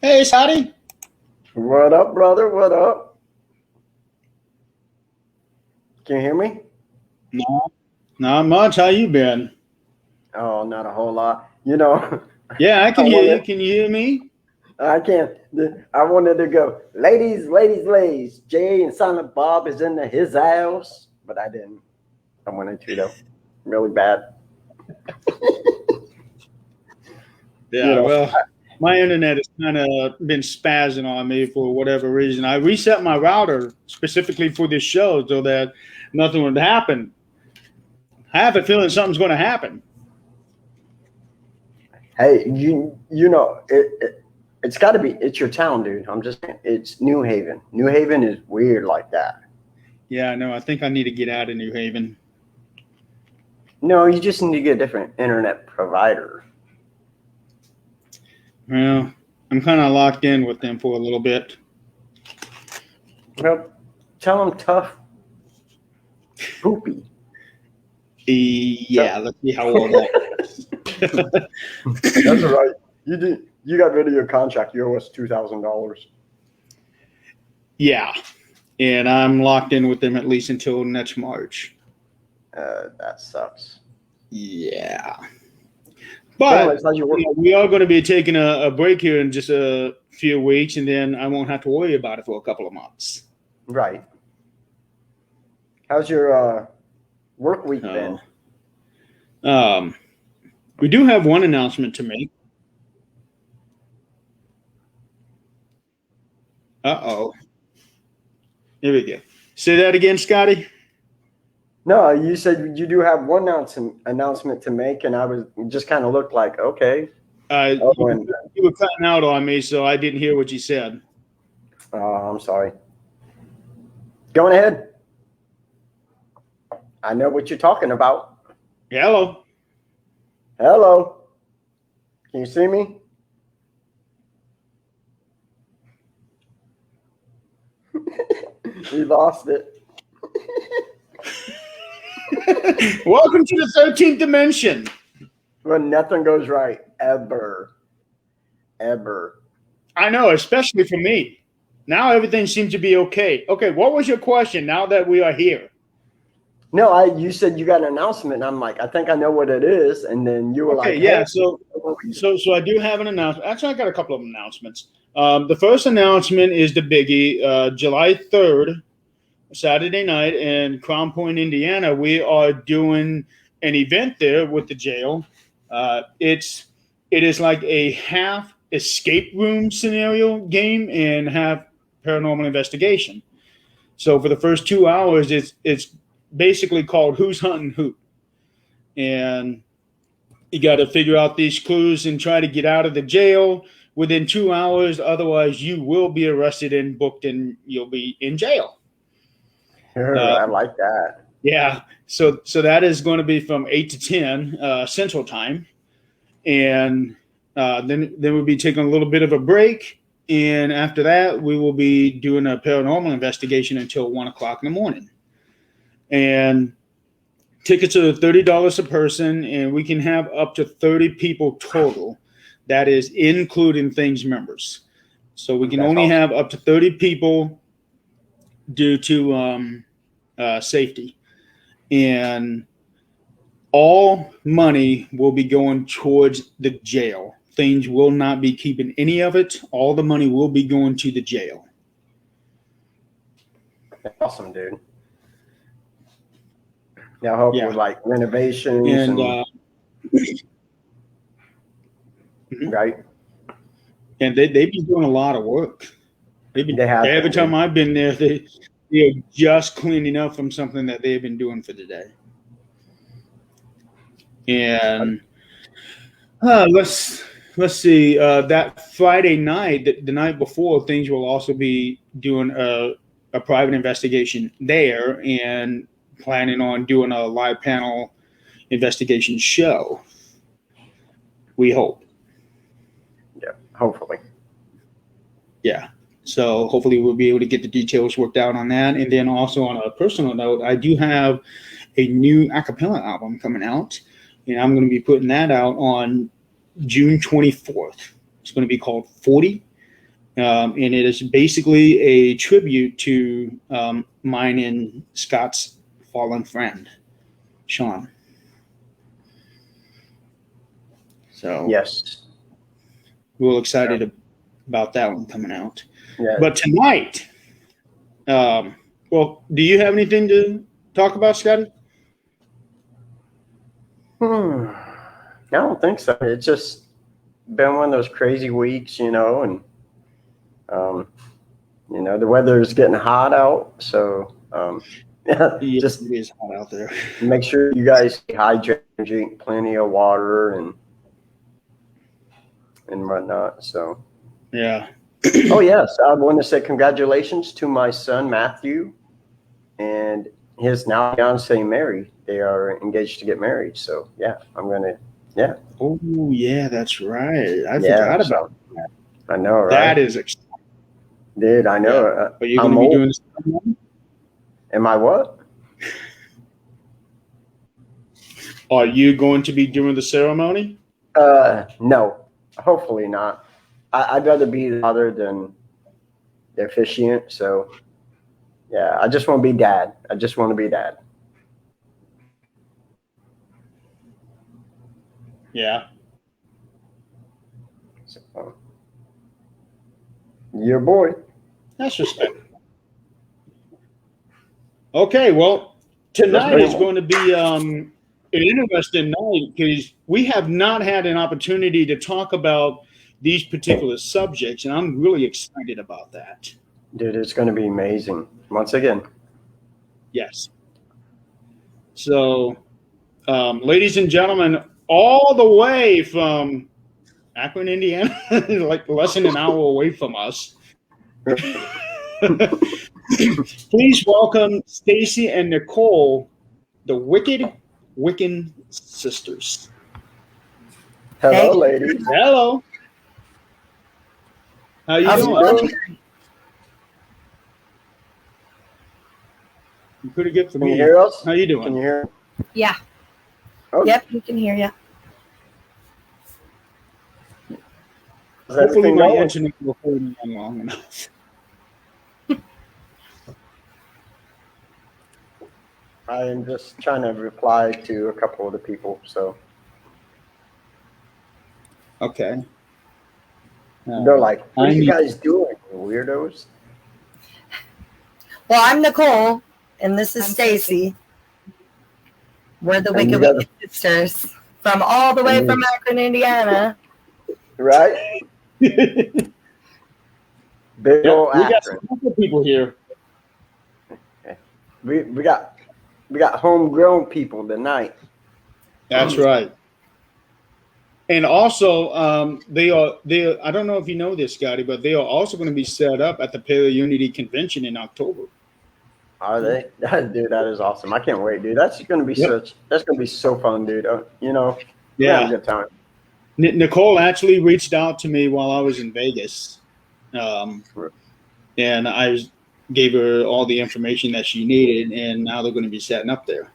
Hey, Scotty. What up, brother? What up? Can you hear me? No, not much. How you been? Oh, not a whole lot. You know, Yeah, I I can hear you. wanted, Can you hear me? I can't, I wanted to go, ladies. Jay and Silent Bob is in his house, but I didn't. I wanted to, though. Really bad. You Yeah, know, well, my internet has kind of been spazzing on me for whatever reason. I reset my router specifically for this show so that nothing would happen. I have a feeling something's going to happen. hey, it's got to be, it's your town, dude. I'm just saying, it's New Haven. New Haven is weird like that. Yeah, no, I think I need to get out of New Haven. No, you just need to get a different internet provider. Well, I'm kind of locked in with them for a little bit. Well, tell them tough poopy. Yeah, let's see how well that. That's all right. You did. You got rid of your contract. You owe us $2,000. Yeah, and I'm locked in with them at least until next March. That sucks. Yeah. But But anyways, how's your work? we are going to be taking a break here in just a few weeks, and then I won't have to worry about it for a couple of months. Right. How's your work week been? We do have one announcement to make. Uh-oh. Here we go. Say that again, Scotty. No, you said you do have one announcement to make, and I was just kind of looked like, okay. You, you were cutting out on me, so I didn't hear what you said. I'm sorry. Going ahead. I know what you're talking about. Hello. Hello. Can you see me? We lost it. Welcome to the 13th dimension. When nothing goes right, ever. I know, especially for me. Now everything seems to be okay. Okay, what was your question now that we are here? No, you said you got an announcement. And I'm like, I think I know what it is. And then you were Okay, like, yeah. hey. So I do have an announcement. Actually, I got a couple of announcements. The first announcement is the biggie. July 3rd, Saturday night in Crown Point, Indiana, we are doing an event there with the jail. It is like a half escape room scenario game and half paranormal investigation. So for the first 2 hours, it's basically called Who's Hunting Who, and you got to figure out these clues and try to get out of the jail within 2 hours. Otherwise, you will be arrested and booked, and you'll be in jail. I like that. Yeah. So that is going to be from 8 to 10 Central Time, and then we'll be taking a little bit of a break, and after that, we will be doing a paranormal investigation until 1 o'clock in the morning. And tickets are $30 a person, and we can have up to 30 people total. That is including things members. So we can only have up to 30 people due to safety. And all money will be going towards the jail. Things will not be keeping any of it. All the money will be going to the jail. Awesome, dude. Yeah, I hope with like renovations and right. And they've been doing a lot of work. Every time I've been there, they're just cleaning up from something that they've been doing for the day. And let's see. That Friday night, the night before, things will also be doing a private investigation there and planning on doing a live panel investigation show. We hope. Yeah, hopefully. Yeah. So hopefully we'll be able to get the details worked out on that. And then also on a personal note, I do have a new a cappella album coming out, and I'm going to be putting that out on June 24th. It's going to be called 40. and it is basically a tribute to mine and Scott's fallen friend, Sean. So Yes. we're excited about that one coming out. Yeah. But tonight, well, do you have anything to talk about, Scotty? I don't think so. It's just been one of those crazy weeks, and the weather is getting hot out, so Yes, just it is hot out there. make sure you guys hydrate and drink plenty of water and whatnot. So Yeah. oh yes, I want to say congratulations to my son Matthew and his now fiancee Mary. They are engaged to get married. So yeah, Oh yeah, that's right. I forgot about that. I know, right? That is exciting. Dude, I know. Yeah. Are you going to be doing this? Am I what? Are you going to be doing the ceremony? No, hopefully not. I'd rather be the other than the officiant. So yeah, I just want to be dad. I just want to be dad. Yeah. So, your boy. That's respectable. Okay, well, tonight is going to be an interesting night because we have not had an opportunity to talk about these particular subjects, and I'm really excited about that. Dude, it's going to be amazing. Once again. Yes. So, ladies and gentlemen, all the way from Akron, Indiana, like less than an hour away from us. Please welcome Stacy and Nicole, the Wicked Wiccan sisters. Hello, ladies. Hello. How you doing? You pretty good for me. Can you hear us? How you doing? Can you hear? Yeah. Oh. Yep, we can hear you. Hopefully my internet will hold me long enough. I am just trying to reply to a couple of the people. So Okay. they're like, "What are you guys doing, weirdos?" Well, I'm Nicole, and this is Stacy. We're the Wicked Wicked sisters from all the way from Akron, Indiana. Right? Big old we got Akron. some people here. We got homegrown people tonight. That's right. And also, they are. I don't know if you know this, Scotty, but they are also going to be set up at the Paleo Unity Convention in October. Are they? Dude, that is awesome. I can't wait, dude. That's going to be that's going to be so fun, dude. Yeah, have a good time. Nicole actually reached out to me while I was in Vegas, and I gave her all the information that she needed, and now they're going to be setting up there.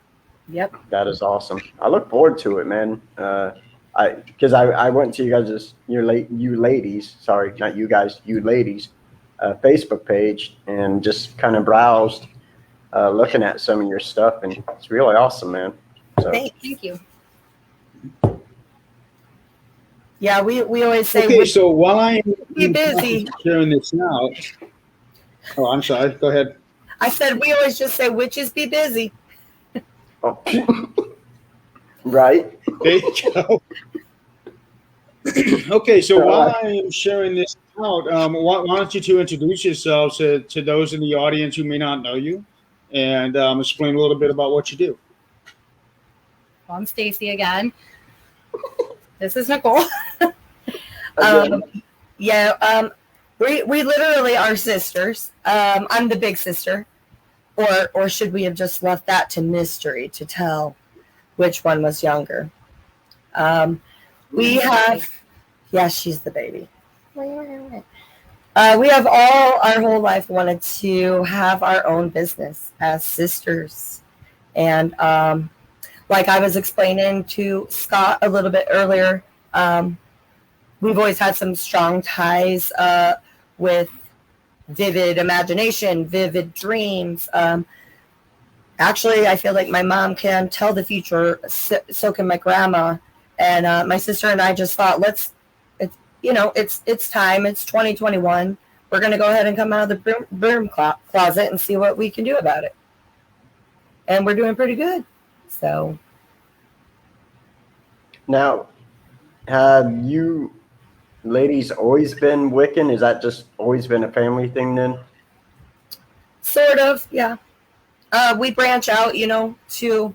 Yep. That is awesome. I look forward to it, man. Because I went to you guys' you ladies, sorry, not you guys, you ladies, Facebook page and just kind of browsed, looking at some of your stuff, and it's really awesome, man. So. Thank you. Yeah, we always say. Okay, so while I'm busy sharing this out. Oh, I'm sorry. Go ahead. I said we always just say witches be busy. Oh. Right. There you go. Okay, so while I am sharing this out, why don't you two introduce yourselves to those in the audience who may not know you, and explain a little bit about what you do. I'm Stacy again. This is Nicole. We literally are sisters. I'm the big sister, or should we have just left that to mystery to tell which one was younger? We have, she's the baby. We have our whole life wanted to have our own business as sisters, and like I was explaining to Scott a little bit earlier, we've always had some strong ties with vivid imagination, vivid dreams. Actually, I feel like my mom can tell the future, so can my grandma. And my sister and I just thought, it's time. It's 2021. We're going to go ahead and come out of the broom closet and see what we can do about it. And we're doing pretty good. So. Now, have you ladies always been Wiccan? Is that just always been a family thing then? Sort of, yeah. We branch out, to,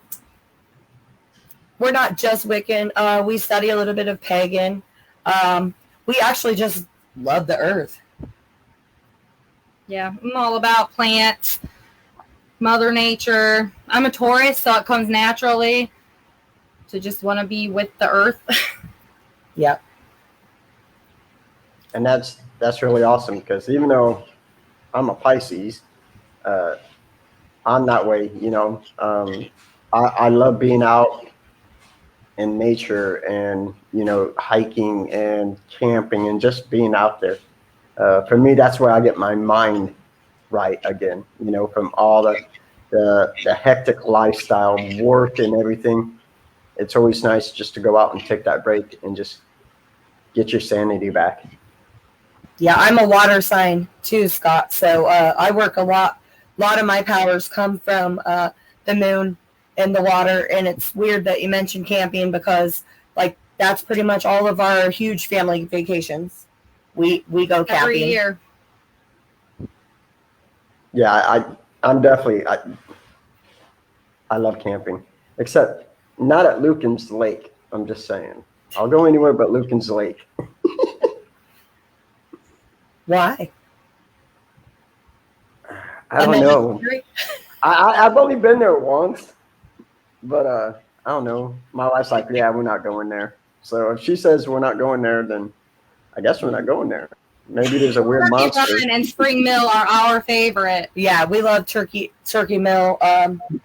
we're not just Wiccan. We study a little bit of pagan. We actually just love the earth. Yeah, I'm all about plants, Mother Nature. I'm a Taurus, so it comes naturally to just want to be with the earth. Yep. And that's really awesome, because even though I'm a Pisces, I'm that way, I love being out in nature and, hiking and camping and just being out there. For me, that's where I get my mind right again, from all the hectic lifestyle, work and everything. It's always nice just to go out and take that break and just get your sanity back. Yeah, I'm a water sign too, Scott. So I work a lot. A lot of my powers come from the moon and the water. And it's weird that you mentioned camping, because that's pretty much all of our huge family vacations. We go camping every year. Yeah, I'm definitely, I love camping, except not at Lucan's Lake. I'm just saying. I'll go anywhere but Lucan's Lake. Why? I don't know. I've only been there once, but I don't know. My wife's like, yeah, we're not going there. So if she says we're not going there, then I guess we're not going there. Maybe there's a weird monster. Turkey Run and Spring Mill are our favorite. Yeah, we love Turkey Mill. Turkey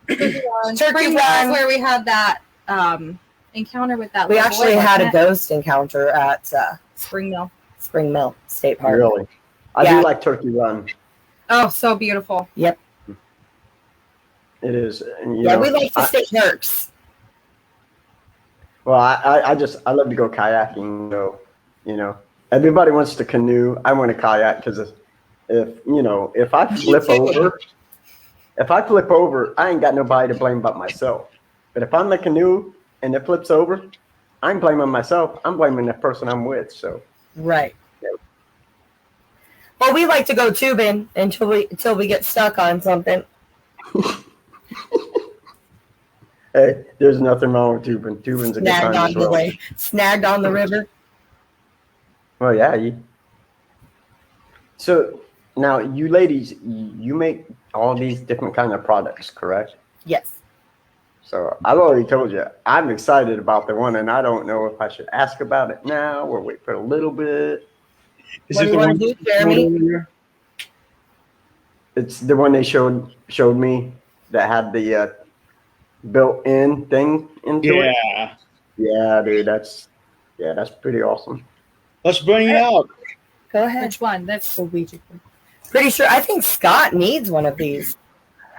Run is where we had that encounter with that. We actually had a ghost encounter at Spring Mill State Park. Really? I do like Turkey Run. Oh, so beautiful. Yep. It is. And, we like the state parks. Well, I love to go kayaking, though. Everybody wants to canoe. I want to kayak because if I flip over, I ain't got nobody to blame but myself. But if I'm in the canoe and it flips over, I'm blaming myself. I'm blaming the person I'm with. So. Right. Well, we like to go tubing until we get stuck on something. Hey, there's nothing wrong with tubing. Tubing's a good time as well. Snagged on the river. Well, yeah. So now, you ladies, you make all these different kind of products, correct? Yes. So I've already told you, I'm excited about the one, and I don't know if I should ask about it now or wait for a little bit. Is what it do you want to do, Jeremy? It's the one they showed me that had the built-in thing into it. Yeah. Yeah, dude, that's pretty awesome. Let's bring it out. Go ahead. Which one? That's the Ouija. Pretty sure. I think Scott needs one of these.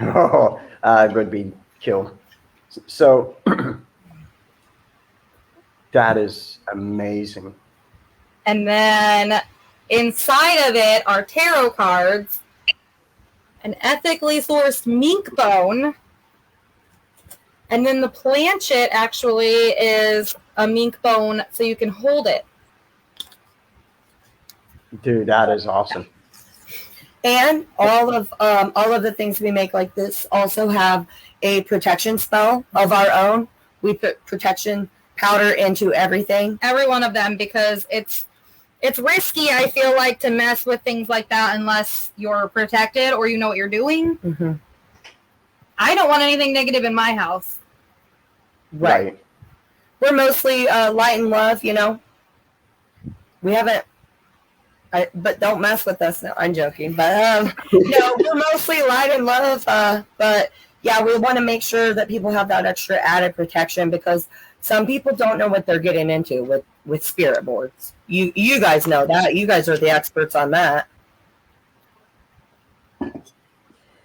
Oh, it would be killed. So that is amazing. And then inside of it are tarot cards, an ethically sourced mink bone, and then the planchet actually is a mink bone, so you can hold it. Dude, that is awesome. And all of the things we make like this also have a protection spell of our own. We put protection powder into everything. Every one of them, because it's risky, I feel like, to mess with things like that unless you're protected or you know what you're doing. Mm-hmm. I don't want anything negative in my house. Right. We're mostly light and love, We haven't. But don't mess with us. No, I'm joking. But no, we're mostly light and love. But yeah, we want to make sure that people have that extra added protection, because some people don't know what they're getting into with spirit boards. You guys know that. You guys are the experts on that.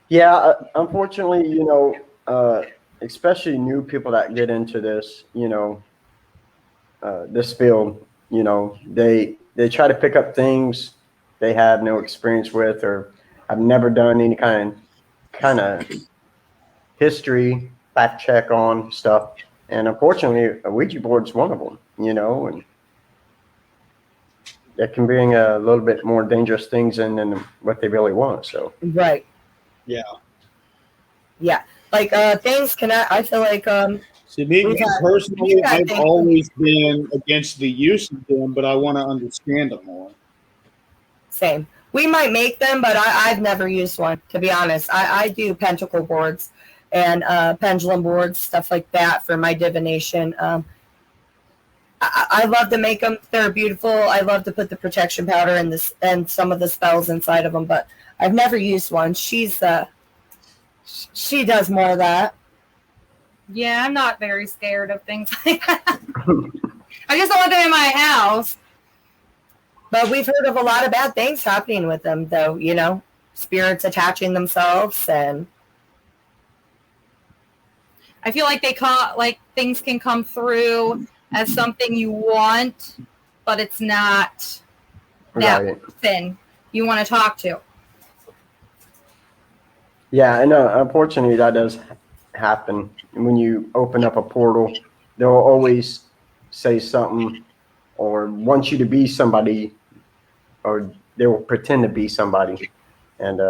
Yeah, unfortunately, especially new people that get into this, this field, they try to pick up things they have no experience with or have never done any kind of history fact check on stuff. And unfortunately, a Ouija board's one of them, and that can bring a little bit more dangerous things in than what they really want. So Right. Yeah. Yeah. Like things can I feel like See, me we've had- personally, we've had I've things- always been against the use of them, but I want to understand them more. Same. We might make them, but I've never used one, to be honest. I do pentacle boards and pendulum boards, stuff like that for my divination. I love to make them. They're beautiful. I love to put the protection powder and some of the spells inside of them, but I've never used one. She does more of that. Yeah, I'm not very scared of things like that. I just don't want them in my house. But we've heard of a lot of bad things happening with them, though, spirits attaching themselves and I feel like things can come through as something you want, but it's not that right. person you want to talk to. Yeah, and unfortunately, that does happen. When you open up a portal, they'll always say something or want you to be somebody, or they will pretend to be somebody. And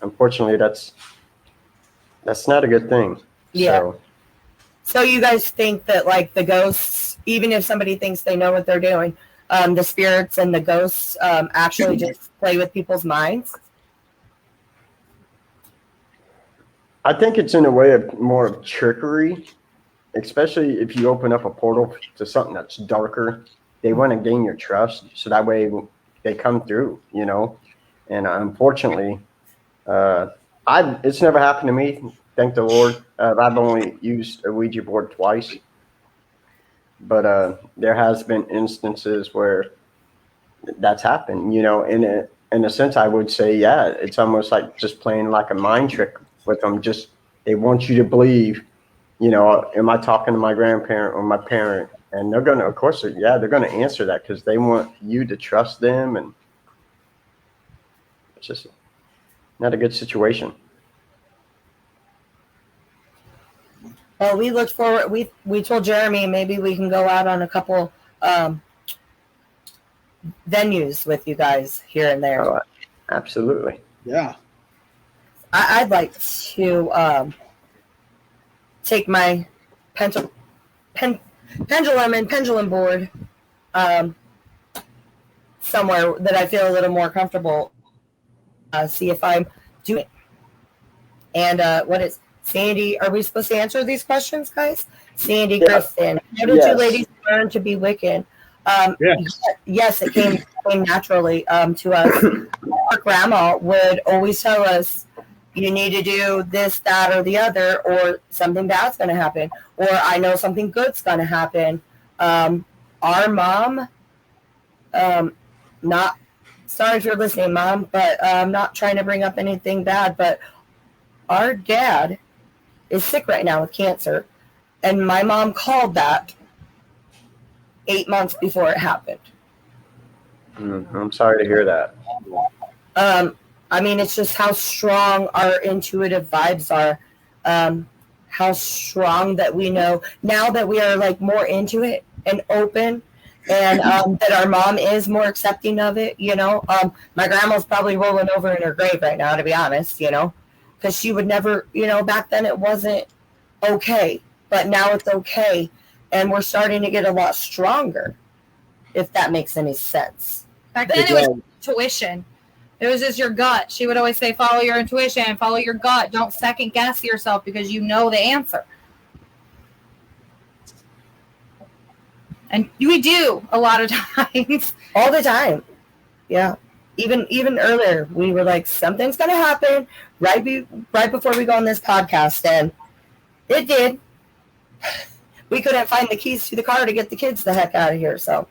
unfortunately, that's not a good thing. yeah. So you guys think that like the ghosts, even if somebody thinks they know what they're doing, the spirits and the ghosts actually just play with people's minds? I think it's in a way of more of trickery, especially if you open up a portal to something that's darker. They want to gain your trust, so that way they come through, And unfortunately, it's never happened to me. Thank the Lord. I've only used a Ouija board twice, but there has been instances where that's happened. In a sense, I would say, yeah, it's almost like just playing like a mind trick with them. Just they want you to believe. Am I talking to my grandparent or my parent? And they're gonna, of course, they're gonna answer that because they want you to trust them, and it's just not a good situation. Well, we looked forward. We told Jeremy maybe we can go out on a couple venues with you guys here and there. Oh, absolutely. Yeah. I'd like to take my pendulum and pendulum board somewhere that I feel a little more comfortable. See if I'm doing it. And what is Sandy? Are we supposed to answer these questions, guys? Sandy Griffin, how did you ladies learn to be Wiccan? Yes, it came naturally to us. Our grandma would always tell us, you need to do this, that, or the other, or something bad's going to happen, or I know something good's going to happen. Our mom, not sorry if you're listening, Mom, but I'm not trying to bring up anything bad, but our dad is sick right now with cancer, and my mom called that 8 months before it happened. I'm sorry to hear that. I mean, it's just how strong our intuitive vibes are, how strong that we know now that we are like more into it and open, and that our mom is more accepting of it. My grandma's probably rolling over in her grave right now, to be honest, because she would never, back then it wasn't okay, but now it's okay, and we're starting to get a lot stronger, if that makes any sense. Back then it was intuition. It was just your gut. She would always say, follow your intuition, follow your gut. Don't second guess yourself because you know the answer. And we do a lot of times. All the time. Yeah. Even earlier, we were like, something's going to happen right before we go on this podcast. And it did. We couldn't find the keys to the car to get the kids the heck out of here. So.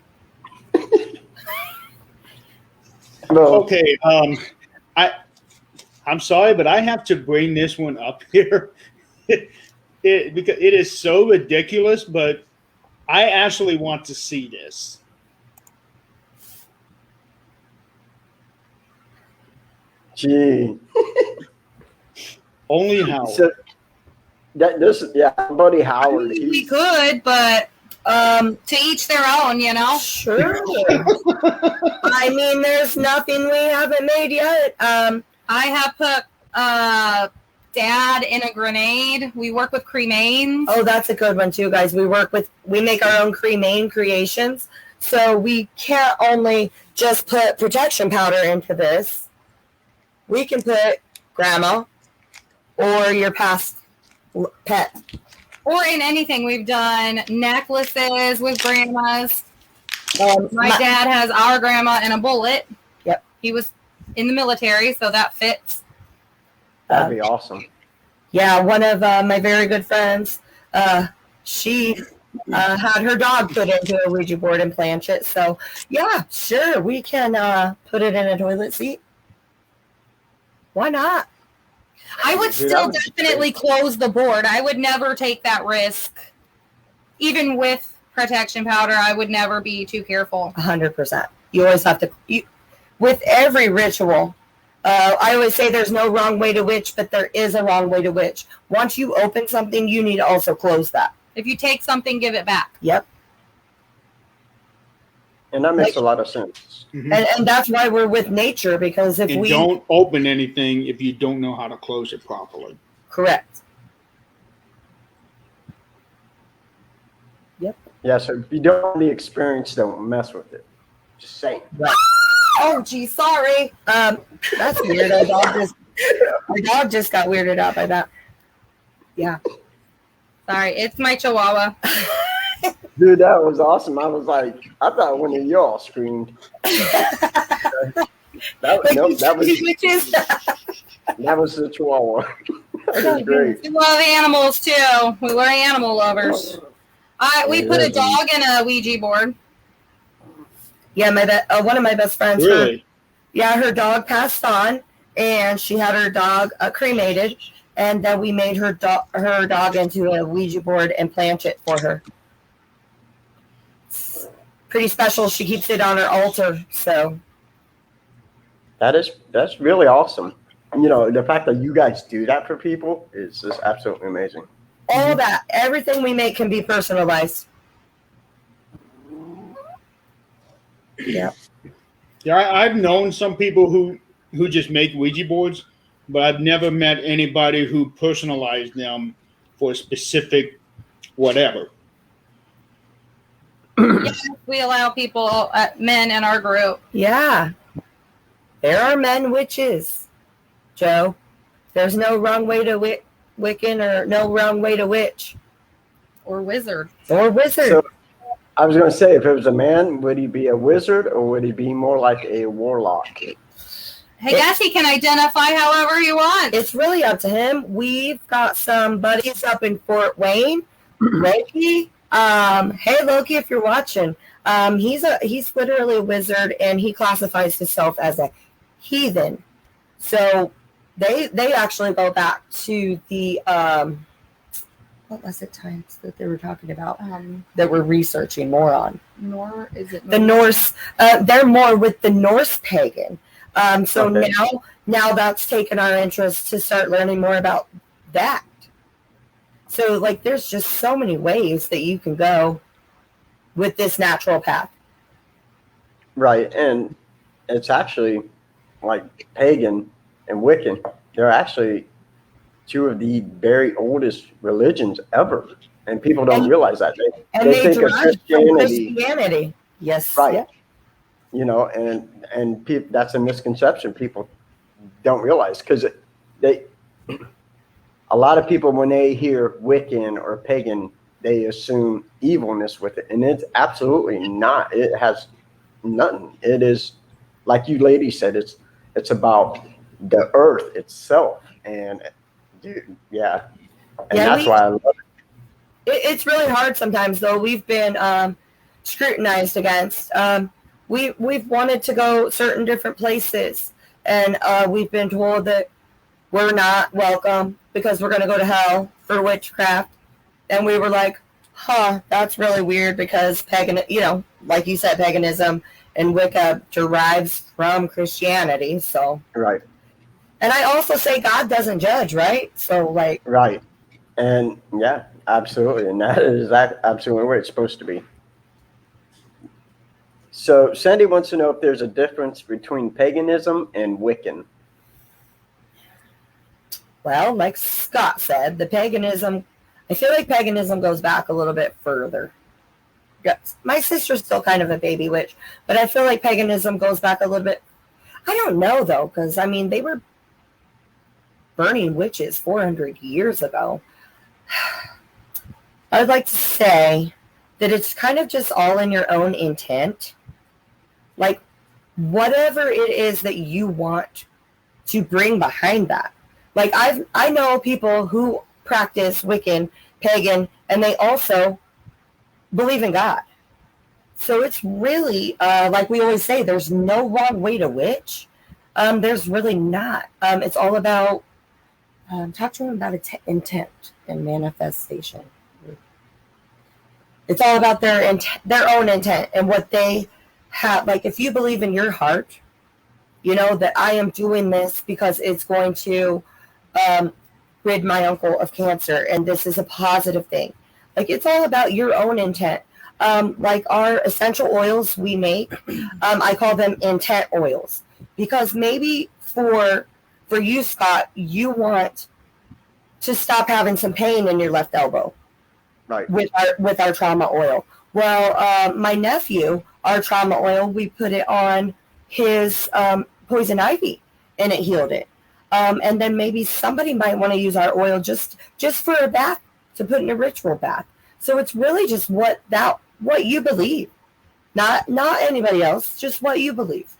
Okay. I'm sorry, but I have to bring this one up here. Because it is so ridiculous, but I actually want to see this. Gee. Only Howard. So Buddy Howard. We could, but to each their own, you know. Sure. I mean, there's nothing we haven't made yet. I have put Dad in a grenade. We work with cremains. Oh, that's a good one too, guys. We make our own cremane creations. So we can't only just put protection powder into this. We can put grandma or your past pet. Or in anything. We've done necklaces with grandmas. My dad has our grandma in a bullet. Yep. He was in the military, so that fits. That'd be awesome. Yeah, one of my very good friends, she had her dog put into a Ouija board and plant it. So, yeah, sure, we can put it in a toilet seat. Why not? I would still definitely close the board. I would never take that risk. Even with protection powder, I would never be too careful. 100%. You always have to, with every ritual, I always say there's no wrong way to witch, but there is a wrong way to witch. Once you open something, you need to also close that. If you take something, give it back. Yep. And that makes a lot of sense. Mm-hmm. And that's why we're with nature, because if we don't open anything if you don't know how to close it properly. Correct. Yep. Yeah, so if you don't have the experience, don't mess with it. Just saying. Right. Oh, gee, sorry. That's weird. Our dog just got weirded out by that. Yeah. Sorry, it's my chihuahua. Dude, that was awesome. I was like, I thought one of y'all screamed. that was the chihuahua. That was great. We love animals too. We're animal lovers. We put a dog in a Ouija board. Yeah, one of my best friends. Really? Her dog passed on, and she had her dog cremated, and then we made her dog into a Ouija board and plant it for her. It's pretty special. She keeps it on her altar. So that's really awesome. You know, the fact that you guys do that for people is just absolutely amazing. All that, everything we make can be personalized. Yeah. Yeah, I've known some people who just make Ouija boards, but I've never met anybody who personalized them for a specific whatever. Yes, we allow people, men in our group. Yeah. There are men witches, Joe. There's no wrong way to Wiccan or no wrong way to witch. Or wizard. Or wizard. So, I was going to say, if it was a man, would he be a wizard or would he be more like a warlock? I guess he can identify however he wants. It's really up to him. We've got some buddies up in Fort Wayne. Loki. Hey, Loki, if you're watching. He's literally a wizard, and he classifies himself as a heathen. So they actually go back to the what was it times that they were talking about that we're researching more on? The Norse? They're more with the Norse pagan. So okay. now that's taken our interest to start learning more about that. So like, there's just so many ways that you can go with this natural path. Right, and it's actually like pagan and Wiccan. They're actually two of the very oldest religions ever, and people don't realize that. They think of Christianity. Yes, right. Yeah. You know, and that's a misconception people don't realize, because a lot of people, when they hear Wiccan or pagan, they assume evilness with it, and it's absolutely not. It has nothing. It is, like you ladies said, it's about the earth itself, and dude, yeah, and that's why I love it. It's really hard sometimes, though. We've been scrutinized against. We've wanted to go certain different places, and we've been told that we're not welcome because we're going to go to hell for witchcraft. And we were like, huh, that's really weird because like you said, paganism and Wicca derives from Christianity. So, Right. and I also say God doesn't judge, right? So, like, Right. And yeah, absolutely. And that is absolutely where it's supposed to be. So Sandy wants to know if there's a difference between paganism and Wiccan. well, like Scott said, I feel like paganism goes back a little bit further. Yes, my sister's still kind of a baby witch, but I feel like paganism goes back a little bit. I don't know, though, because, I mean, they were burning witches 400 years ago. I'd like to say that it's kind of just all in your own intent. Like, whatever it is that you want to bring behind that. Like, I know people who practice Wiccan, pagan, and they also believe in God. So it's really, like we always say, there's no wrong way to witch. There's really not. It's all about, talk to them about intent and manifestation. It's all about their own intent and what they have. Like, if you believe in your heart, you know, that I am doing this because it's going to rid my uncle of cancer, and this is a positive thing. Like, it's all about your own intent. Like our essential oils we make, I call them intent oils, because maybe for you, Scott, you want to stop having some pain in your left elbow, right? With our trauma oil. Well, my nephew, our trauma oil, we put it on his poison ivy, and it healed it. And then maybe somebody might want to use our oil just for a bath, to put in a ritual bath. So it's really just what you believe, not anybody else, just what you believe.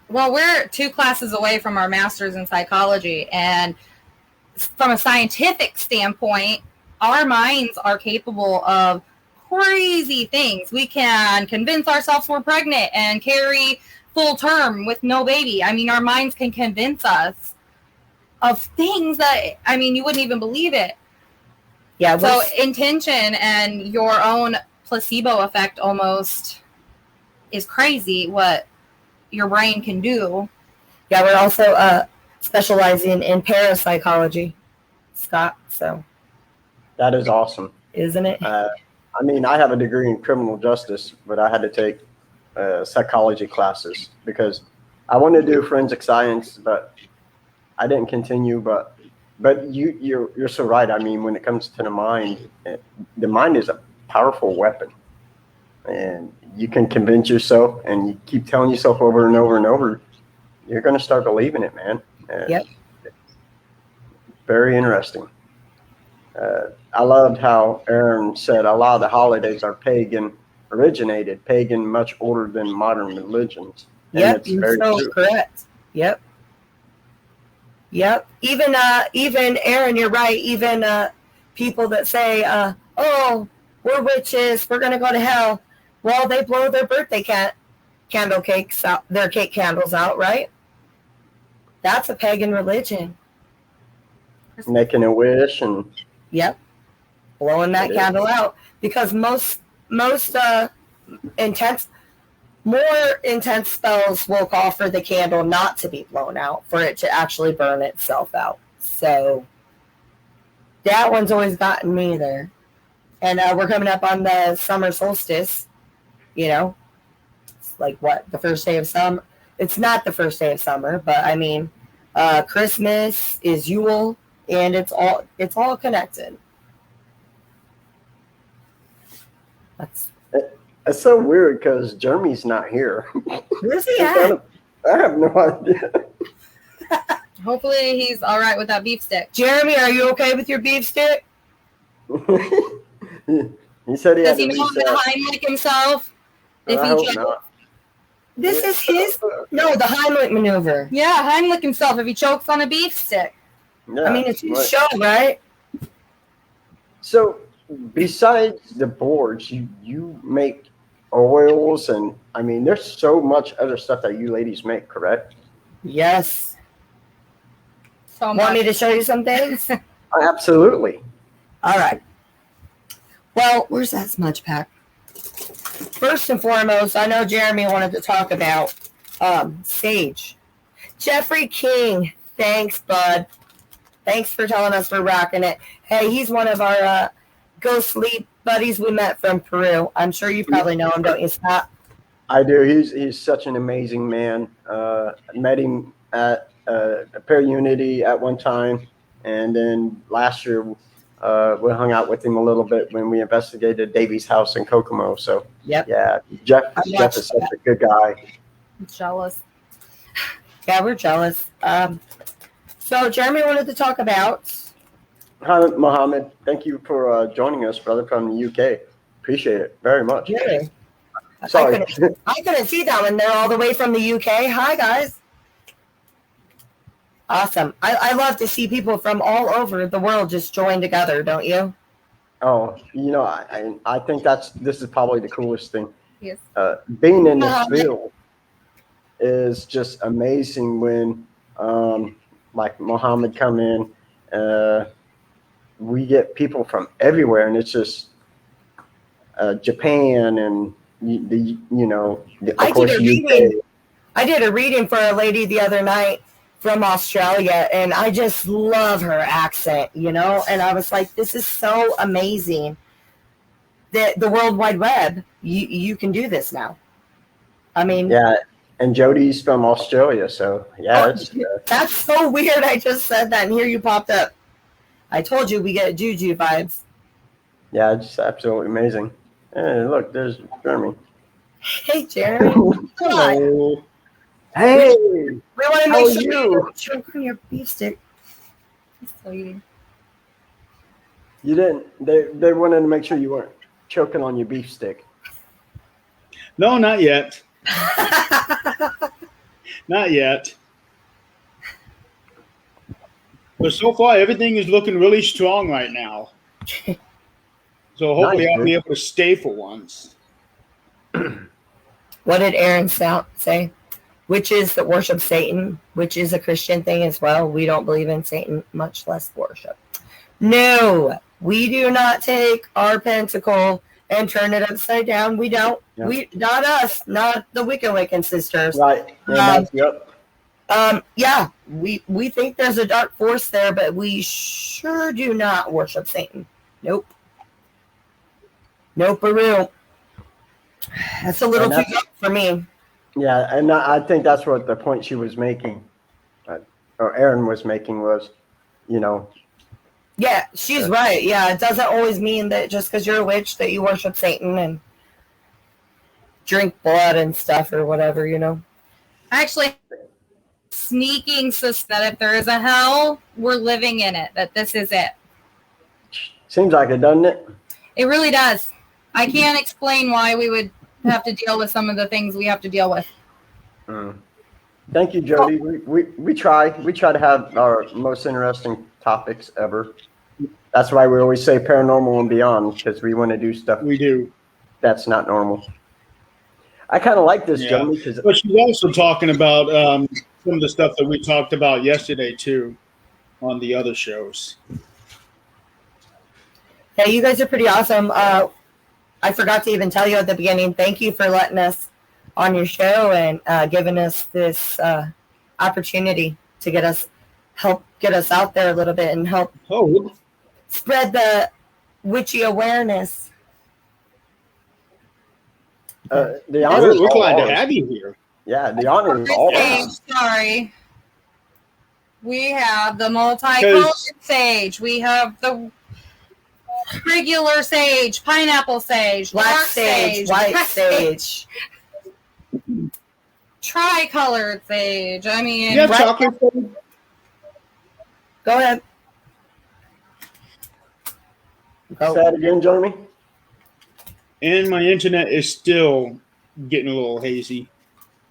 Well, we're 2 classes away from our master's in psychology, and from a scientific standpoint, our minds are capable of crazy things. We can convince ourselves we're pregnant and carry full term with no baby. I mean, our minds can convince us of things that, I mean, you wouldn't even believe it. Yeah. So intention and your own placebo effect almost is crazy what your brain can do. Yeah, we're also specializing in parapsychology, Scott. So that is awesome, isn't it? I mean, I have a degree in criminal justice, but I had to take psychology classes because I wanted to do forensic science, but I didn't continue. But you're so right. I mean, when it comes to the mind is a powerful weapon, and you can convince yourself, and you keep telling yourself over and over and over, you're going to start believing it, man. And yep. Very interesting. I loved how Aaron said a lot of the holidays are pagan pagan, much older than modern religions. And yep, you're so true. Correct. Yep. Even Aaron, you're right. Even people that say, "Oh, we're witches, we're gonna go to hell." Well, they blow their birthday candle cakes out, their cake candles out, right? That's a pagan religion. Making a wish and yep, blowing that candle out, because more intense spells will call for the candle not to be blown out, for it to actually burn itself out. So that one's always gotten me there. And we're coming up on the summer solstice. You know, it's like what, the first day of summer? It's not the first day of summer, but I mean, Christmas is Yule, and it's all connected. It's so weird because Jeremy's not here. Where's he at? I have no idea. Hopefully he's all right with that beef stick. Jeremy, are you okay with your beef stick? He said he does he had to know how to Heimlich himself? If he chokes? This is his. No, the Heimlich maneuver. Yeah, Heimlich himself if he chokes on a beef stick. Yeah, I mean, it's his show, right? So, besides the boards, you make oils, and I mean, there's so much other stuff that you ladies make, correct? Yes. so Want much. me to show you some things? Absolutely. All right. Well, where's that smudge pack? First and foremost, I know Jeremy wanted to talk about Sage. Jeffrey King, thanks, bud. Thanks for telling us we're rocking it. Hey, he's one of our ghost sleep buddies we met from Peru. I'm sure you probably know him, don't you, Scott? I do. He's such an amazing man. Met him at Pair Unity at one time, and then last year we hung out with him a little bit when we investigated Davy's house in Kokomo. So Yep. yeah, Jeff is such a good guy. I'm jealous. Yeah, we're jealous. So Jeremy wanted to talk about. Hi, Mohammed. Thank you for joining us, brother, from the UK. Appreciate it very much. Really? Sorry. I couldn't see that one. They're all the way from the UK. Hi, guys. Awesome. I love to see people from all over the world just join together, don't you? Oh, you know, I think this is probably the coolest thing. Yes. Being in this field is just amazing when, like Mohammed come in, we get people from everywhere, and it's just Japan and of course UK. I did a reading for a lady the other night from Australia, and I just love her accent, and I was like, this is so amazing that the World Wide Web, you can do this now. I mean, yeah, and Jody's from Australia, so yeah, that's so weird. I just said that, and here you popped up. I told you we get juju vibes. Yeah, it's absolutely amazing. Hey, look, there's Jeremy. Hey, Jeremy. Hello. Hey, we want to how make are sure you? you're choking your beef stick. He's still eating. You didn't. They wanted to make sure you weren't choking on your beef stick. No, not yet. Not yet. But so far, everything is looking really strong right now. So hopefully Nice, I'll be able to stay for once. What did Aaron say? Witches that worship Satan, which is a Christian thing as well. We don't believe in Satan, much less worship. No, we do not take our pentacle and turn it upside down. We don't. Yeah. We not us, not the Wiccan sisters. Right. Yeah, yep. Yeah, we think there's a dark force there, but we sure do not worship Satan. Nope. Nope-a-roo. That's a little too young for me. Yeah, and I think that's what the point she was making, or Aaron was making was, Yeah, she's right. Yeah, it doesn't always mean that just because you're a witch that you worship Satan and drink blood and stuff or whatever, I actually sneaking suspect that if there is a hell, we're living in it, that this is it. Seems like it, doesn't it? It really does. I can't explain why we would have to deal with some of the things we have to deal with. Thank you, Jody. We try to have our most interesting topics ever. That's why we always say paranormal and beyond, because we want to do stuff We do. that's not normal. I kind of like this, Jody, because But she's also talking about some of the stuff that we talked about yesterday too, on the other shows. Yeah, you guys are pretty awesome. I forgot to even tell you at the beginning, thank you for letting us on your show and giving us this opportunity to help get us out there a little bit and help spread the witchy awareness. the honor is We're all glad to ours. have you here. Yeah, the honor is all ours. Sorry. We have the multicolored sage. We have the regular sage, pineapple sage, Black dark sage, white sage. Tricolored sage. I mean, You have chocolate? Go ahead. Say that again, Jeremy. And my internet is still getting a little hazy.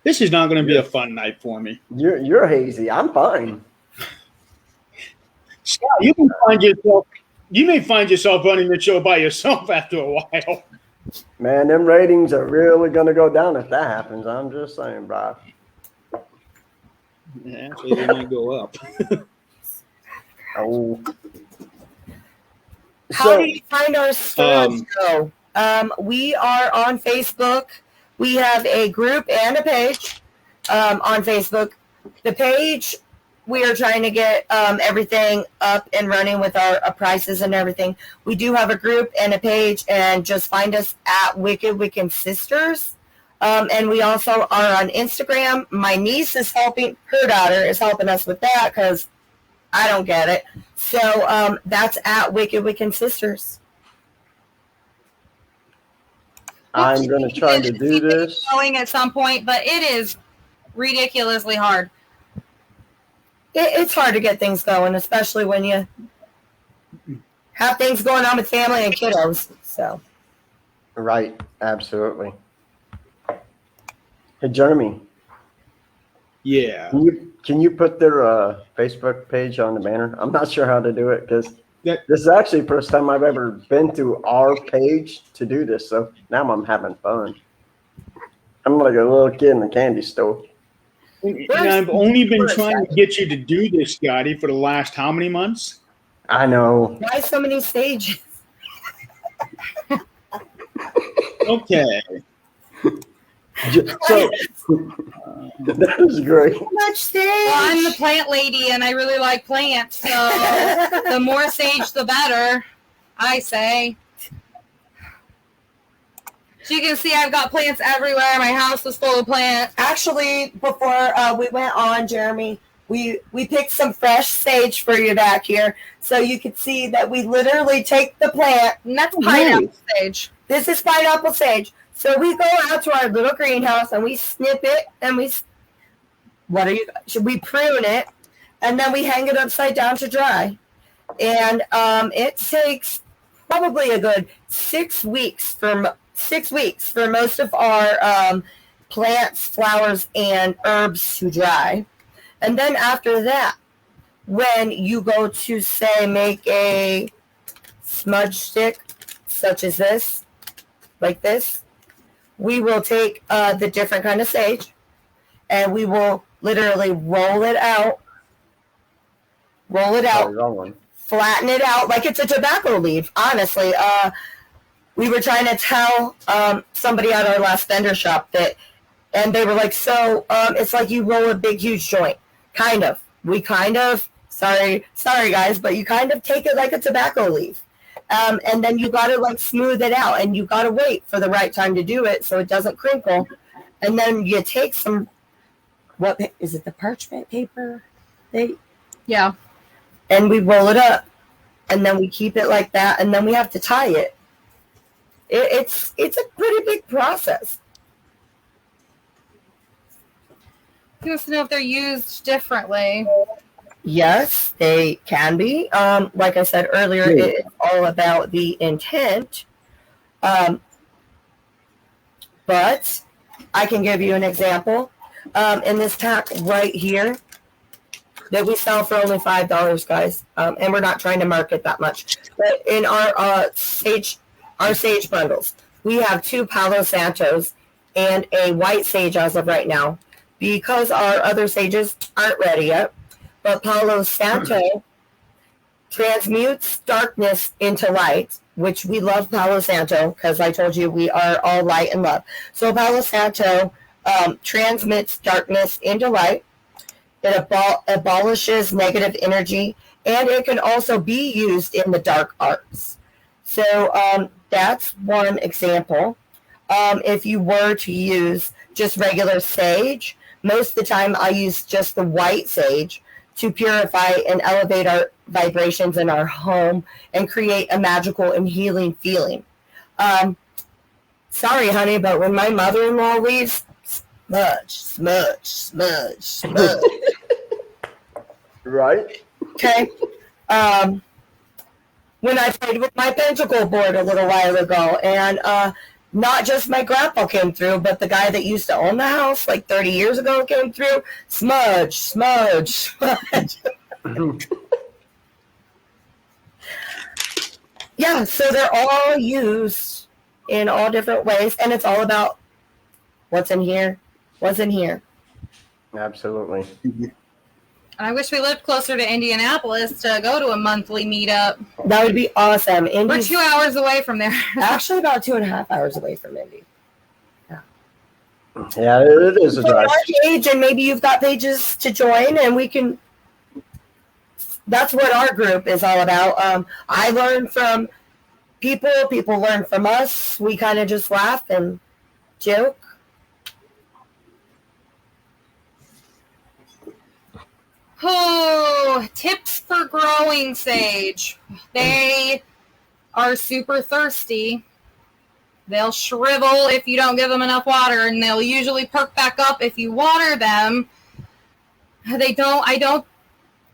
This is not going to be a fun night for me. You're hazy. I'm fine. Scott, you may find yourself running the show by yourself after a while. Man, them ratings are really gonna go down if that happens. I'm just saying, bro. Yeah, actually, they might go up. Oh. How do you find our stores? We are on Facebook. We have a group and a page on Facebook. The page, we are trying to get everything up and running with our prices and everything. We do have a group and a page, and just find us at Wicked Wiccan Sisters. And we also are on Instagram. My niece is helping, her daughter is helping us with that because I don't get it. So that's at Wicked Wiccan Sisters. I'm going to try to do this. Going at some point, but it is ridiculously hard. It's hard to get things going, especially when you have things going on with family and kiddos. So. Right, absolutely. Hey, Jeremy. Yeah. Can you put their Facebook page on the banner? I'm not sure how to do it because this is actually the first time I've ever been to our page to do this. So now I'm having fun. I'm like a little kid in the candy store. And I've only been trying to get you to do this, Scotty, for the last how many months? I know. Why so many stages? Okay. So that was great. Much sage. Well, I'm the plant lady, and I really like plants, so the more sage, the better, I say. So you can see I've got plants everywhere. My house is full of plants. Actually, before we went on, Jeremy, we picked some fresh sage for you back here, so you could see that we literally take the plant. And that's pineapple sage. This is pineapple sage. So we go out to our little greenhouse and we snip it and we prune it, and then we hang it upside down to dry. And it takes probably a good 6 weeks for most of our plants, flowers, and herbs to dry. And then after that, when you go to, say, make a smudge stick such as this, like this, we will take the different kind of sage and we will literally roll it out, flatten it out like it's a tobacco leaf. Honestly, we were trying to tell somebody at our last vendor shop that, and they were like, so it's like you roll a big, huge joint. Kind of. Sorry guys, but you kind of take it like a tobacco leaf. And then you got to like smooth it out, and you got to wait for the right time to do it so it doesn't crinkle. And then you take some, what is it, the parchment paper? Yeah. And we roll it up, and then we keep it like that, and then we have to tie it. It's a pretty big process. He wants to know if they're used differently. Yes, they can be. Like I said earlier, it's all about the intent. But I can give you an example. In this pack right here that we sell for only $5, guys, and we're not trying to market that much. But in our sage bundles, we have 2 Palo Santos and a white sage as of right now, because our other sages aren't ready yet. But Palo Santo transmutes darkness into light, which we love Palo Santo because I told you we are all light and love. So Palo Santo transmits darkness into light. It abolishes negative energy, and it can also be used in the dark arts. So that's one example. If you were to use just regular sage, most of the time I use just the white sage to purify and elevate our vibrations in our home and create a magical and healing feeling. Sorry, honey, but when my mother-in-law leaves, smudge. Right? Okay. When I played with my pentacle board a little while ago, and not just my grandpa came through, but the guy that used to own the house like 30 years ago came through. Smudge. Yeah, so they're all used in all different ways, and it's all about what's in here. Absolutely. And I wish we lived closer to Indianapolis to go to a monthly meetup. That would be awesome. We're Indy's 2 hours away from there. actually about 2.5 hours away from Indy. Yeah, it is a Join drive. our page, and maybe you've got pages to join, and we can. That's what our group is all about. I learn from people. People learn from us. We kind of just laugh and joke. Oh, tips for growing sage. They are super thirsty. They'll shrivel if you don't give them enough water, and they'll usually perk back up if you water them. I don't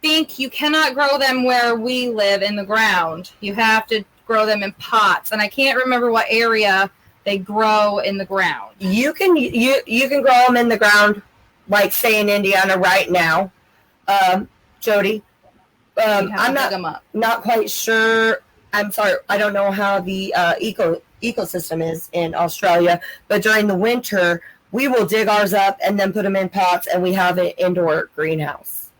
think you cannot grow them where we live in the ground. You have to grow them in pots, and I can't remember what area they grow in the ground. You can grow them in the ground, like say in Indiana right now. Jody, I'm not quite sure. I'm sorry, I don't know how the ecosystem is in Australia, but during the winter, we will dig ours up and then put them in pots, and we have an indoor greenhouse.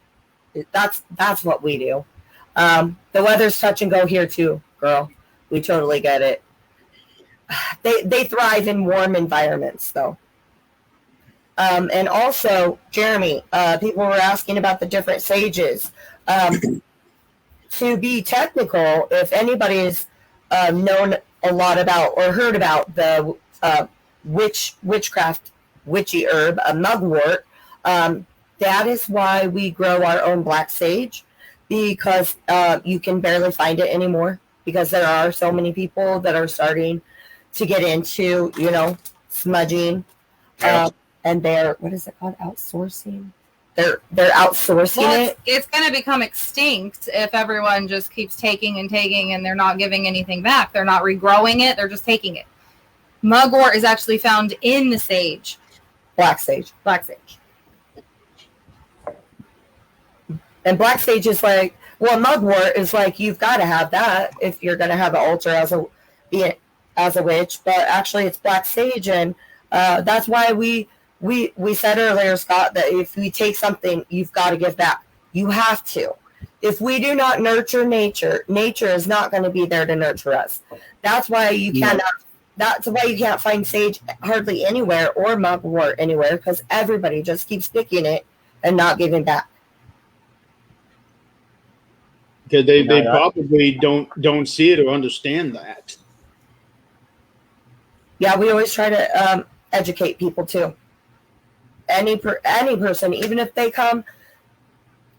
That's what we do. The weather's touch and go here too, girl. We totally get it. They thrive in warm environments, though. And also, Jeremy, people were asking about the different sages. To be technical, if anybody's known a lot about or heard about the witchcraft witchy herb, a mugwort, that is why we grow our own black sage, because you can barely find it anymore, because there are so many people that are starting to get into, smudging. And they're, what is it called? Outsourcing. They're outsourcing it. It's going to become extinct if everyone just keeps taking and they're not giving anything back. They're not regrowing it. They're just taking it. Mugwort is actually found in the sage. Black sage. And black sage is like, well, mugwort is like, you've got to have that if you're going to have an altar as a witch. But actually, it's black sage, and that's why we said earlier, Scott, that if we take something, you've got to give back. You have to. If we do not nurture nature, nature is not going to be there to nurture us. That's why you cannot. That's why you can't find sage hardly anywhere or mugwort anywhere, because everybody just keeps picking it and not giving back. Because they probably don't see it or understand that. Yeah, we always try to educate people too. Any person, even if they come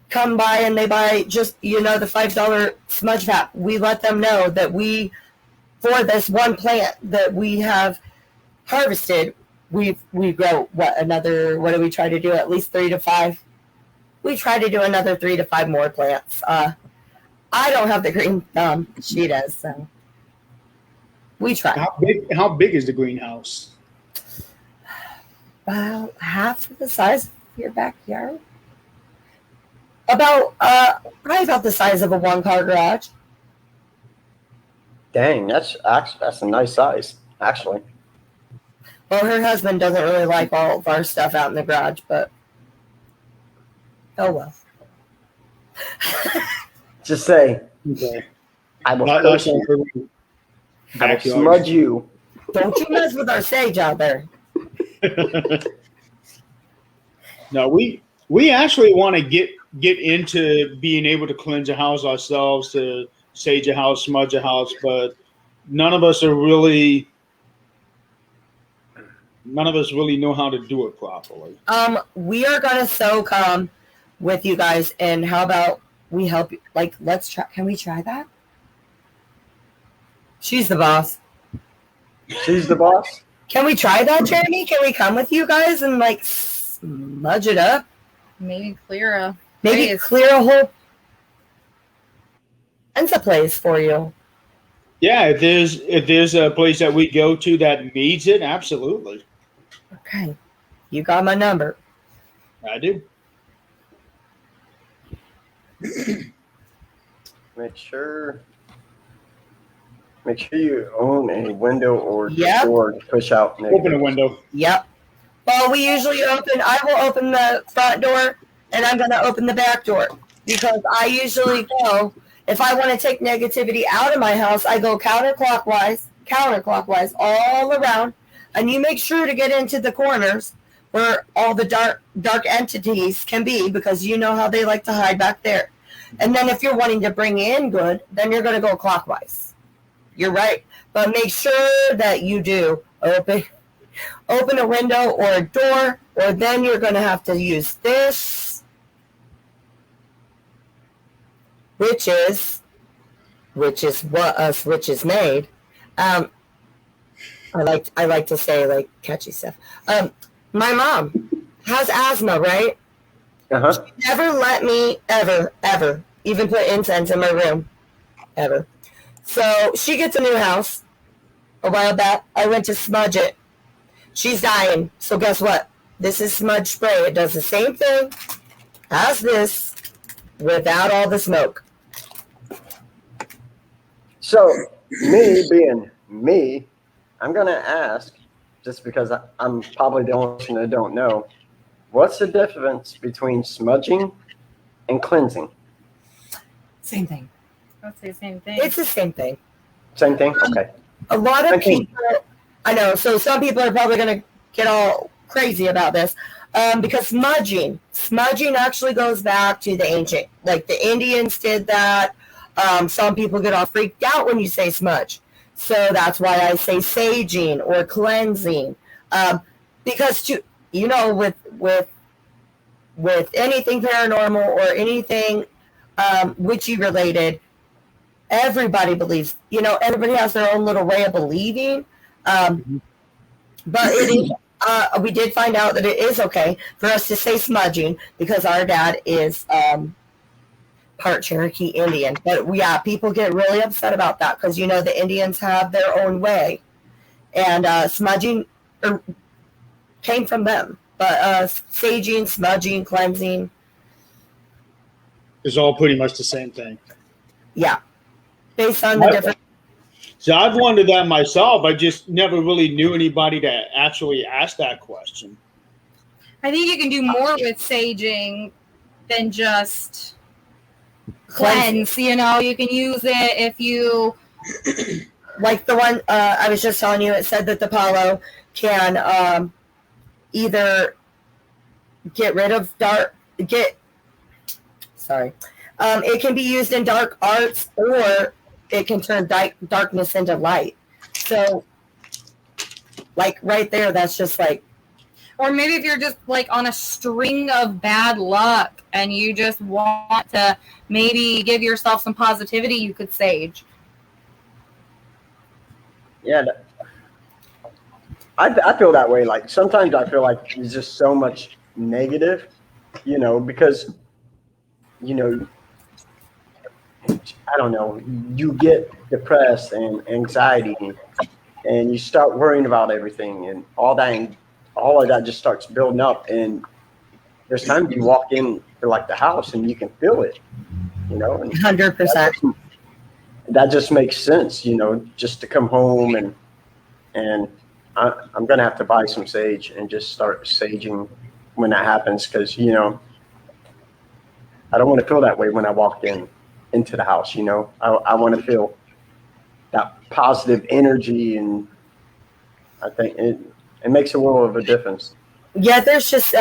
by and they buy just the $5 smudge vac, we let them know that for this one plant that we have harvested, we grow what do we try to do? At least 3 to 5. We try to do another 3 to 5 more plants. I don't have the green thumb. She does, so we try. How big is the greenhouse? About half of the size of your backyard. Probably about the size of a 1-car garage. Dang, that's a nice size, actually. Well, her husband doesn't really like all of our stuff out in the garage, but oh well. Just say, Okay. I will smudge you. Don't you mess with our sage out there. No, we actually want to get into being able to cleanse a house ourselves, to sage a house, smudge a house, but none of us really know how to do it properly. We are gonna come with you guys, and how about we help you? Like, let's try. Can we try that? She's the boss. She's the boss? Can we try that, Jeremy? Can we come with you guys and smudge it up? Maybe clear a whole place for you. Yeah, if there's a place that we go to that needs it, absolutely. Okay, you got my number. I do. Make sure you own a window or door to push out. Open a window. Yep. Well, we usually I will open the front door, and I'm going to open the back door because I usually go, if I want to take negativity out of my house, I go counterclockwise all around, and you make sure to get into the corners where all the dark entities can be, because you know how they like to hide back there. And then if you're wanting to bring in good, then you're going to go clockwise. You're right. But make sure that you do open a window or a door, or then you're going to have to use this, which is what us witches made. I like to say, like, catchy stuff. My mom has asthma, right? Uh-huh. She never let me ever even put incense in my room, ever. So she gets a new house a while back. I went to smudge it. She's dying. So guess what? This is smudge spray. It does the same thing as this without all the smoke. So, me being me, I'm going to ask, just because I'm probably the only person that don't know, what's the difference between smudging and cleansing? Same thing. I'd say same thing. It's the same thing. Same thing? Okay. A lot of Okay. people, I know, so some people are probably going to get all crazy about this, because smudging actually goes back to the ancient, like the Indians did that. Some people get all freaked out when you say smudge. So that's why I say saging or cleansing. Because with anything paranormal or anything witchy related, everybody believes, everybody has their own little way of believing. But it is, we did find out that it is okay for us to say smudging because our dad is part Cherokee Indian. But yeah, people get really upset about that because, the Indians have their own way. And smudging came from them. But saging, smudging, cleansing. It's all pretty much the same thing. Yeah. Based on the different. So I've wondered that myself. I just never really knew anybody to actually ask that question. I think you can do more with saging than just cleanse. You can use it if you... Like the one I was just telling you, it said that the Palo can either get rid of it can be used in dark arts, or it can turn darkness into light. So, like right there, that's just like... Or maybe if you're just like on a string of bad luck and you just want to maybe give yourself some positivity, you could sage. Yeah. I feel that way. Like, sometimes I feel like there's just so much negative, because, I don't know, you get depressed and anxiety, and you start worrying about everything, and all of that just starts building up. And there's times you walk in to like the house and you can feel it, and 100%. that just makes sense, just to come home and I'm gonna have to buy some sage and just start saging when that happens, because I don't want to feel that way when I walk into the house. I want to feel that positive energy, and I think it makes a world of a difference. Yeah, there's just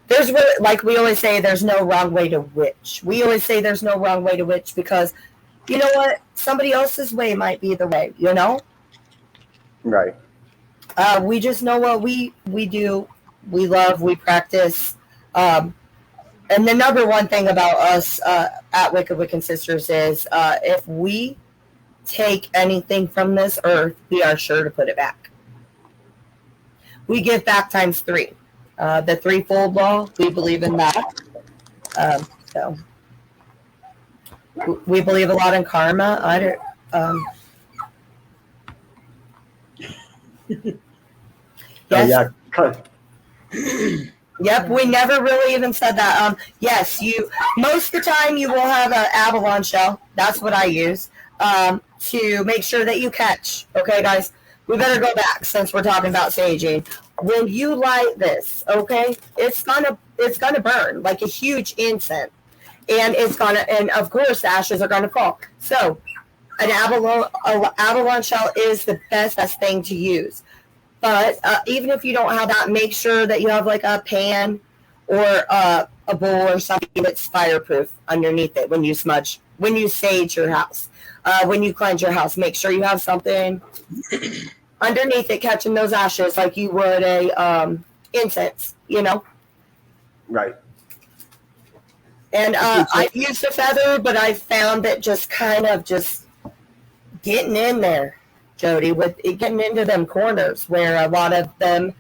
there's really, like we always say, there's no wrong way to witch. We always say there's no wrong way to witch because you know what? Somebody else's way might be the way, Right. We just know what we do, we love, we practice. And the number one thing about us at Wicked Wiccan Sisters is if we take anything from this earth, we are sure to put it back. We give back times 3. The threefold law, we believe in that. So we believe a lot in karma. Yes. Yep, we never really even said that. Yes, most of the time you will have an abalone shell. That's what I use to make sure that you catch. Okay, guys, we better go back since we're talking about saging. When you light this, okay, it's gonna it's gonna burn like a huge incense, and and of course the ashes are gonna fall. So an abalone shell is the best thing to use. But even if you don't have that, make sure that you have like a pan or a bowl or something that's fireproof underneath it when you sage your house, when you cleanse your house. Make sure you have something underneath it catching those ashes like you would a incense, Right. And I've used a feather, but I found that just kind of just getting in there, Jody, with it getting into them corners where a lot of them,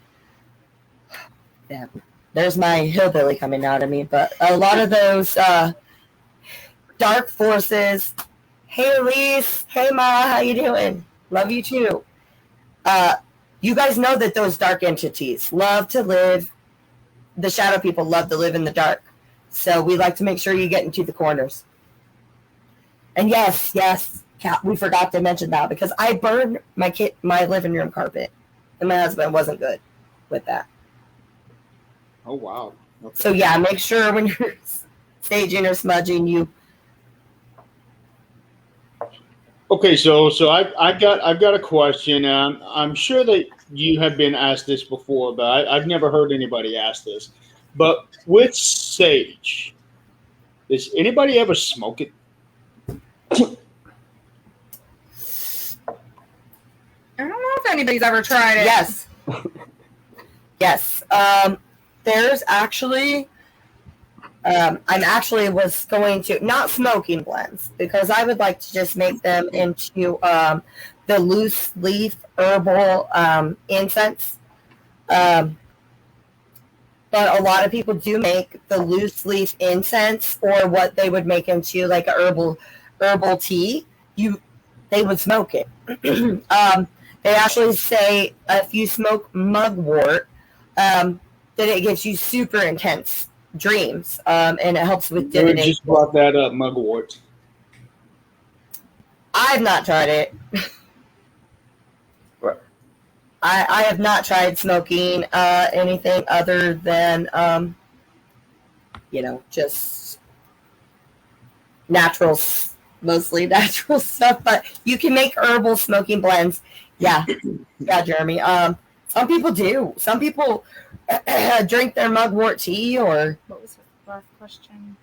yeah, there's my hillbilly coming out of me, but a lot of those dark forces. Hey, Elise. Hey, Ma. How you doing? Love you too. You guys know that those dark entities love to live. The shadow people love to live in the dark. So we like to make sure you get into the corners. And yes, we forgot to mention that because I burned my living room carpet, and my husband wasn't good with that. Oh wow! Okay. So yeah, make sure when you're staging or smudging, you. Okay, so I've got a question. I'm sure that you have been asked this before, but I've never heard anybody ask this. But with sage, does anybody ever smoke it? I don't know if anybody's ever tried it. Yes. Yes. There's actually, was going to, not smoking blends, because I would like to just make them into the loose leaf herbal incense. But a lot of people do make the loose leaf incense, or what they would make into like a herbal tea. They would smoke it. They actually say if you smoke mugwort, that it gives you super intense dreams, and it helps with divination. You just brought that up, mugwort. I've not tried it. What? I have not tried smoking anything other than, just natural, mostly natural stuff. But you can make herbal smoking blends. Yeah, Jeremy. Some people do. Some people drink their mugwort tea, or What was the last question?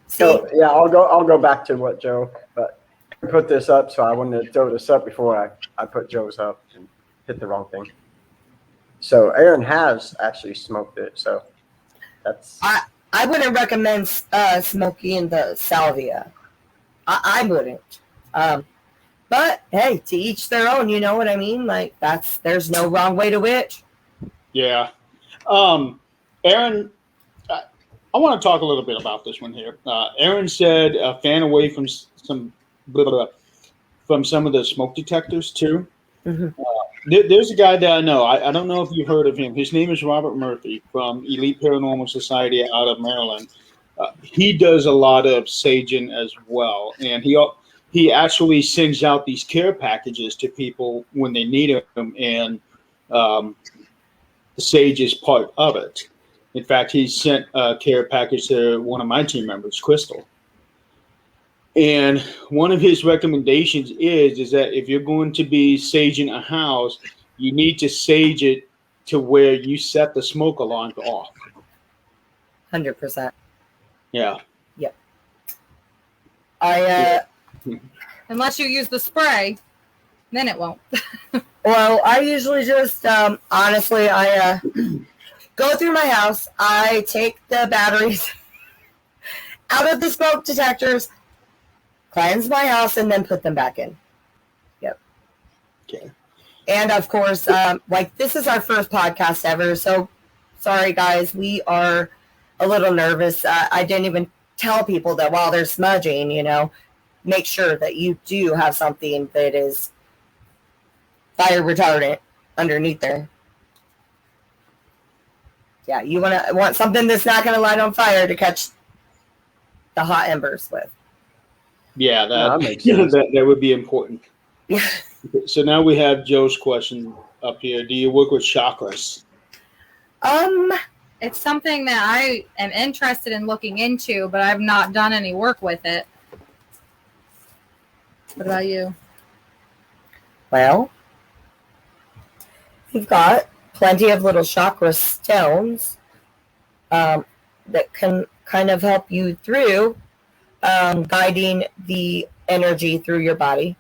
So yeah, I'll go back to what Joe. But I put this up, so I wanted to throw this up before I put Joe's up and hit the wrong thing. So Aaron has actually smoked it. So that's. I wouldn't recommend smoking the salvia. I wouldn't. But hey, to each their own. You know what I mean? Like there's no wrong way to witch. Yeah. Aaron, I want to talk a little bit about this one here. Aaron said fan away from some of the smoke detectors too. Mm-hmm. There's a guy that I know. I don't know if you've heard of him. His name is Robert Murphy from Elite Paranormal Society out of Maryland. He does a lot of saging as well, and he actually sends out these care packages to people when they need them, and the sage is part of it. In fact, he sent a care package to one of my team members, Crystal. And one of his recommendations is that if you're going to be saging a house, you need to sage it to where you set the smoke alarm off. 100%. Yeah. Yep. Unless you use the spray, then it won't. Well, I usually just, honestly, I go through my house. I take the batteries out of the smoke detectors, cleanse my house, and then put them back in. Yep. Okay. And of course, this is our first podcast ever, so sorry guys, we are a little nervous. I didn't even tell people that while they're smudging, make sure that you do have something that is fire retardant underneath there. Yeah, you want something that's not going to light on fire to catch the hot embers with. Yeah, that makes sense. that would be important. Yeah. So now we have Joe's question up here. Do you work with chakras? it's something that I am interested in looking into, but I've not done any work with it. What about you? Well, we've got plenty of little chakra stones that can kind of help you through guiding the energy through your body.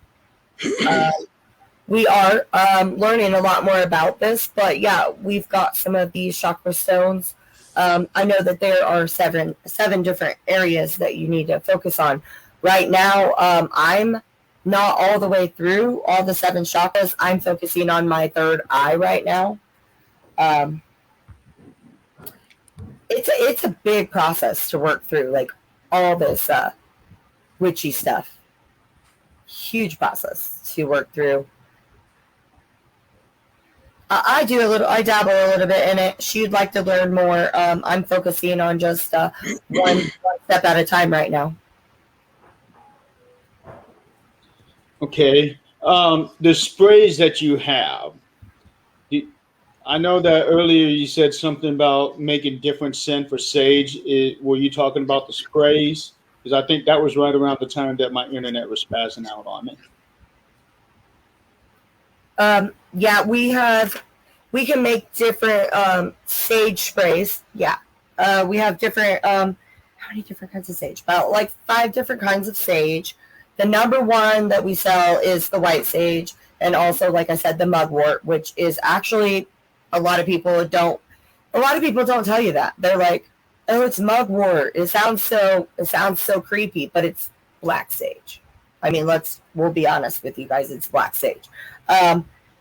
We are learning a lot more about this, but yeah, we've got some of these chakra stones. I know that there are seven different areas that you need to focus on. Right now, I'm not all the way through all the 7 chakras. I'm focusing on my third eye right now. It's a big process to work through, like all this witchy stuff. Huge process to work through. I dabble a little bit in it. She'd like to learn more. I'm focusing on just one step at a time right now. Okay. The sprays that you have, I know that earlier you said something about making different scent for sage. Were you talking about the sprays? Because I think that was right around the time that my internet was spazzing out on me. Yeah, we can make different sage sprays. Yeah. We have different, how many different kinds of sage? About like 5 different kinds of sage. The number one that we sell is the white sage. And also, like I said, the mugwort, which is actually, a lot of people don't tell you that. They're like, oh, it's mugwort. It sounds so creepy, but it's black sage. I mean, we'll be honest with you guys, it's black sage.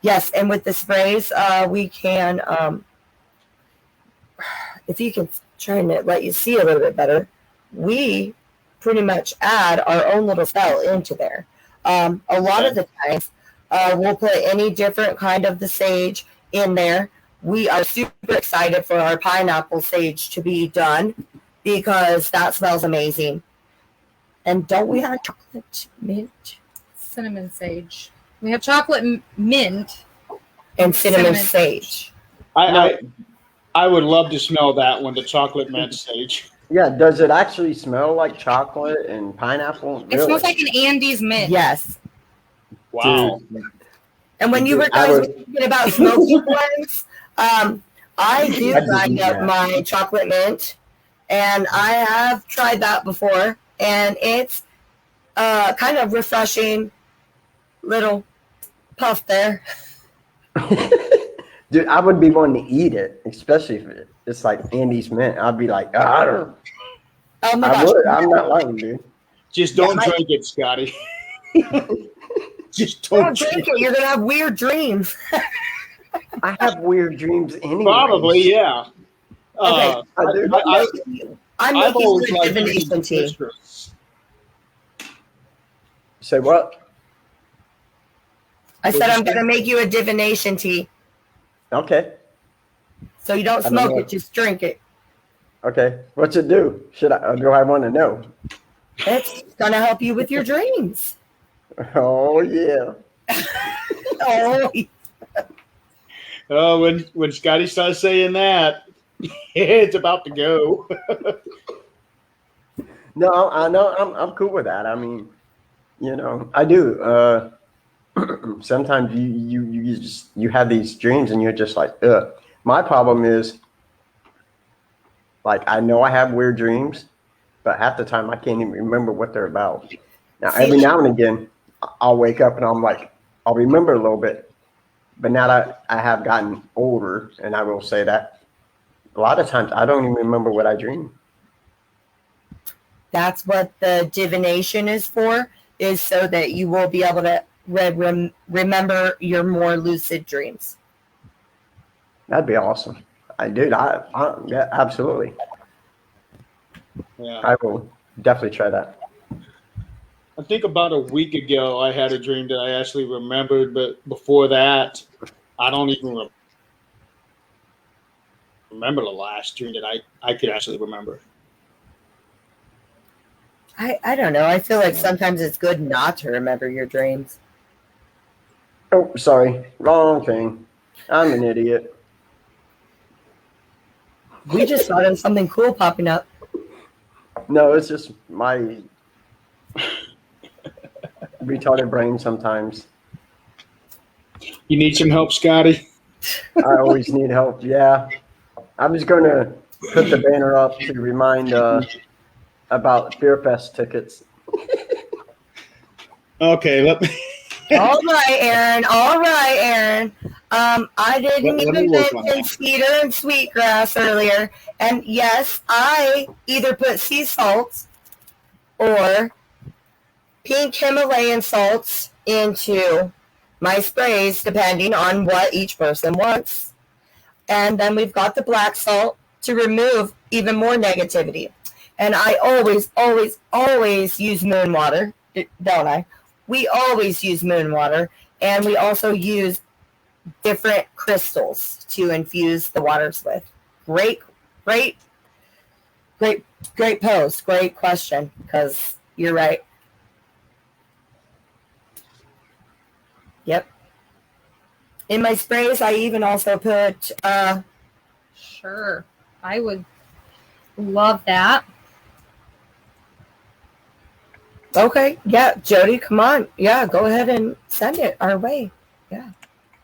Yes, and with the sprays, we can, if you can try to let you see a little bit better, we pretty much add our own little spell into there. A lot of the times, we'll put any different kind of the sage in there. We are super excited for our pineapple sage to be done because that smells amazing. And don't we have chocolate mint? Cinnamon sage. We have chocolate mint and cinnamon sage. I would love to smell that one, the chocolate mint sage. Yeah, does it actually smell like chocolate and pineapple? It smells like an Andes mint. Yes. Wow. Dude. And when you were guys thinking about smoky blends, I do grind up my chocolate mint, and I have tried that before, and it's kind of refreshing little puff there. Dude, I would be wanting to eat it, especially if it's like Andy's mint. I'd be like, I don't. Oh my gosh. would. I'm not lying, dude. Just don't drink it, Scotty. Just don't drink it. You're gonna have weird dreams. I have weird dreams anyway. Probably, yeah. Okay. I'm making you a divination tea. Say what? I said I'm going to make you a divination tea. Okay. So you don't smoke it, just drink it. Okay. What's it do? Do I want to know? It's going to help you with your dreams. Oh, yeah. Oh, when Scotty starts saying that, it's about to go. No, I know. I'm cool with that. I mean, I do. Sometimes you have these dreams and you're just like, ugh. My problem is, like, I know I have weird dreams, but half the time I can't even remember what they're about. Now, every now and again, I'll wake up and I'm like, I'll remember a little bit. But now that I have gotten older, and I will say that, a lot of times I don't even remember what I dream. That's what the divination is for, is so that you will be able to remember your more lucid dreams. That'd be awesome. Yeah, absolutely. Yeah. I will definitely try that. I think about a week ago, I had a dream that I actually remembered, but before that, I don't even remember the last dream that I could actually remember. I don't know. I feel like sometimes it's good not to remember your dreams. Oh, sorry. Wrong thing. I'm an idiot. We just thought of something cool popping up. No, it's just my retarded brain sometimes. You need some help, Scotty? I always need help. Yeah. I was going to put the banner up to remind about Beer Fest tickets. Okay, let me. All right, Aaron. All right, Aaron. I didn't Let me even work on mention that. cedar and sweetgrass earlier. And yes, I either put sea salts or pink Himalayan salts into my sprays, depending on what each person wants. And then we've got the black salt to remove even more negativity. And I always, always, always use moon water, don't I? We always use moon water, and we also use different crystals to infuse the waters with. Great post. Great question, because you're right. Yep. In my sprays, I even also put Sure. I would love that. okay, yeah, Jody, come on. Yeah, go ahead and send it our way. Yeah.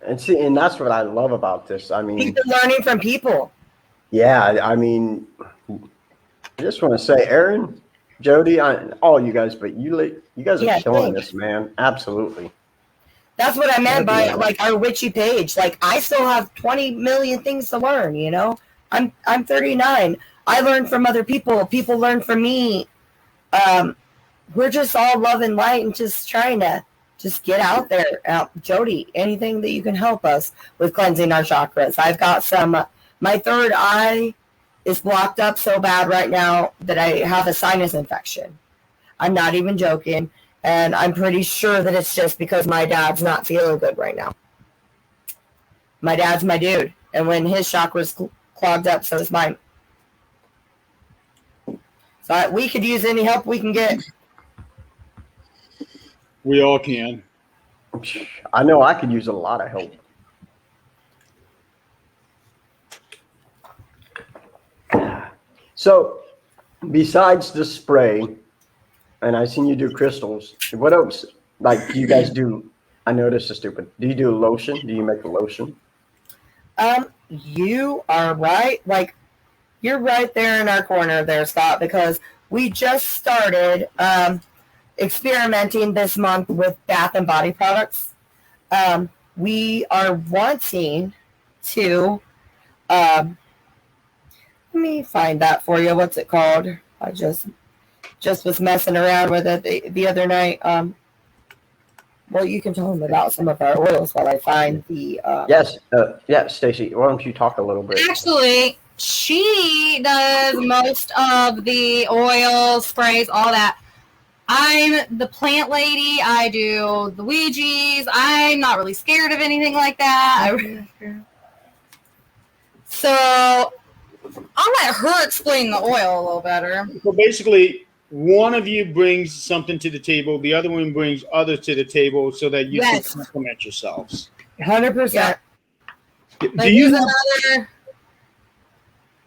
And see, and that's what I love about this. I mean, We've been learning from people. yeah, I mean, I just want to say, Aaron, Jody, all you guys, but you guys are Yeah, killing thanks. this, man. Absolutely. That's what I meant by Yeah. like our witchy page. Like I still have 20 million things to learn, you know? I'm 39. I learn from other people. People learn from me. We're just all love and light and just trying to just get out there. Jody, anything that you can help us with cleansing our chakras. I've got some, my third eye is blocked up so bad right now that I have a sinus infection. I'm not even joking. And I'm pretty sure that it's just because my dad's not feeling good right now. My dad's my dude. And when his chakra's clogged up, so is mine. So we could use any help we can get. We all can. I know I could use a lot of help. So, besides the spray, and I seen you do crystals, what else? Like, do you guys do? I know this is stupid. Do you do lotion? Do you make a lotion? You are right. Like, you're right there in our corner there, Scott, because we just started experimenting this month with bath and body products. We are wanting to, let me find that for you. What's it called? I just was messing around with it the other night. Well, you can tell them about some of our oils while I find the. Yes, Stacy. Why don't you talk a little bit? Actually, she does most of the oil sprays, all that. I'm the plant lady. I do the Ouija's. I'm not really scared of anything like that. So I'll let her explain the oil a little better. So basically, one of you brings something to the table, the other one brings others to the table, so that you Yes. can complement yourselves. 100%. Do But you here's have, another.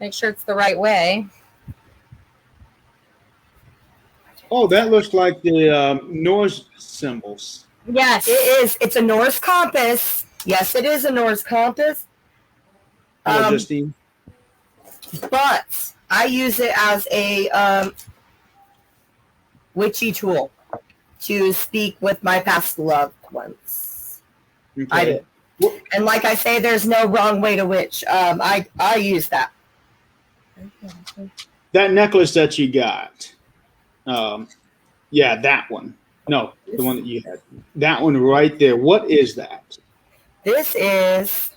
Make sure it's the right way. oh, that looks like the Norse symbols. Yes. It is. It's a Norse compass. Yes, it is a Norse compass. Hello, Justine. But I use it as a witchy tool to speak with my past loved ones. Okay. I do. And like I say, there's no wrong way to witch. I use that. That necklace that you got. Yeah, that one. No, the one that you had. That one right there. What is that? This is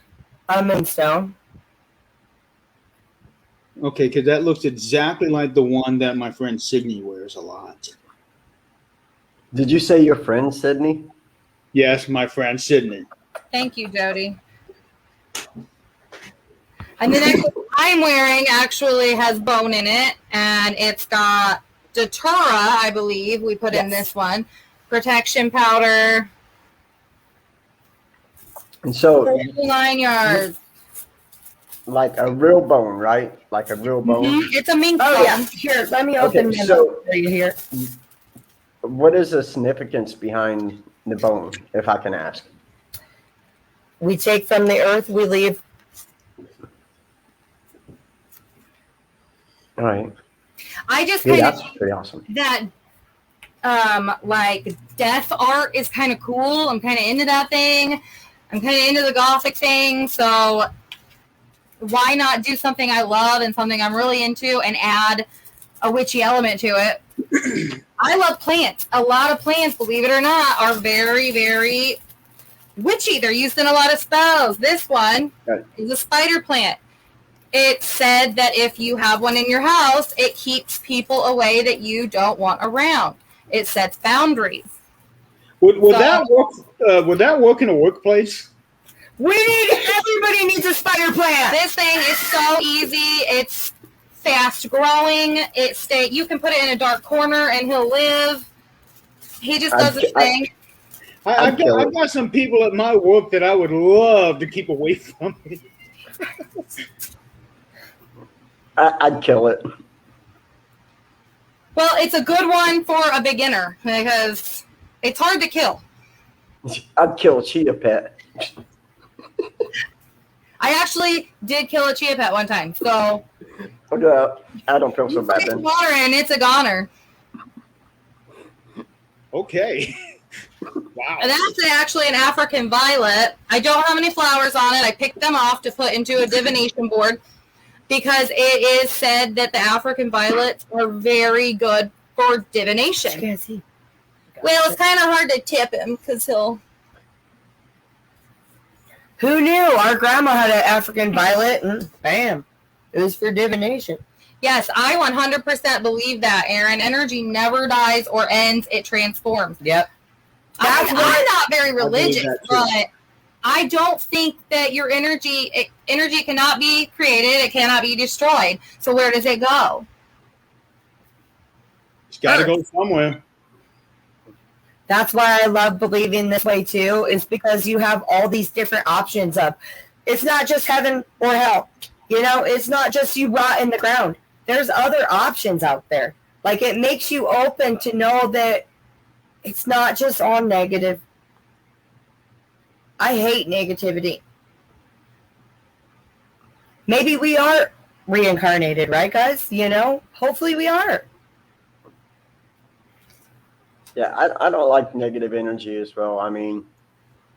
a moonstone. Okay, because that looks exactly like the one that my friend Sydney wears a lot. Did you say your friend Sydney? Yes, my friend Sydney. Thank you, Jody. And the necklace I'm wearing actually has bone in it, and it's got Datura, I believe, we put in this one, protection powder, And so, 9 yards. like a real bone, right? Like a real bone. It's a mink Oh bone. yeah. Here, let me open Okay, them so- up for you here. What is the significance behind the bone, if I can ask? We take from the earth, we leave. All right. I just Yeah, kind of that's pretty awesome. that like death art is kind of cool. I'm kind of into that thing. I'm kind of into the gothic thing. So why not do something I love and something I'm really into and add a witchy element to it? I love plants. A lot of plants, believe it or not, are very, very witchy. They're used in a lot of spells. This one is a spider plant. It said that if you have one in your house, it keeps people away that you don't want around. It sets boundaries. Would that work? Would that work in a workplace? Everybody needs a spider plant. This thing is so easy. It's fast growing. You can put it in a dark corner and he'll live. He just does his thing. I've got some people at my work that I would love to keep away from me. I'd kill it. Well, it's a good one for a beginner because it's hard to kill. I'd kill a cheetah pet. I actually did kill a chia pet one time, so I don't feel so bad it's then. water and it's a goner. Okay. Wow. And that's actually an African violet. I don't have any flowers on it. I picked them off to put into a divination board because it is said that the African violets are very good for divination. Well, it's kind of hard to tip him because he'll... Who knew? Our grandma had an African violet, and bam, it was for divination. Yes, I 100% believe that, Aaron. Energy never dies or ends. It transforms. Yep. I'm not very religious, that too. but I don't think that your energy cannot be created. It cannot be destroyed. So where does it go? It's got to go somewhere. That's why I love believing this way too, is because you have all these different options of, it's not just heaven or hell. You know, it's not just you rot in the ground. There's other options out there. Like, it makes you open to know that it's not just all negative. I hate negativity. Maybe we are reincarnated, right, guys? You know, hopefully we are. Yeah, I don't like negative energy as well. I mean,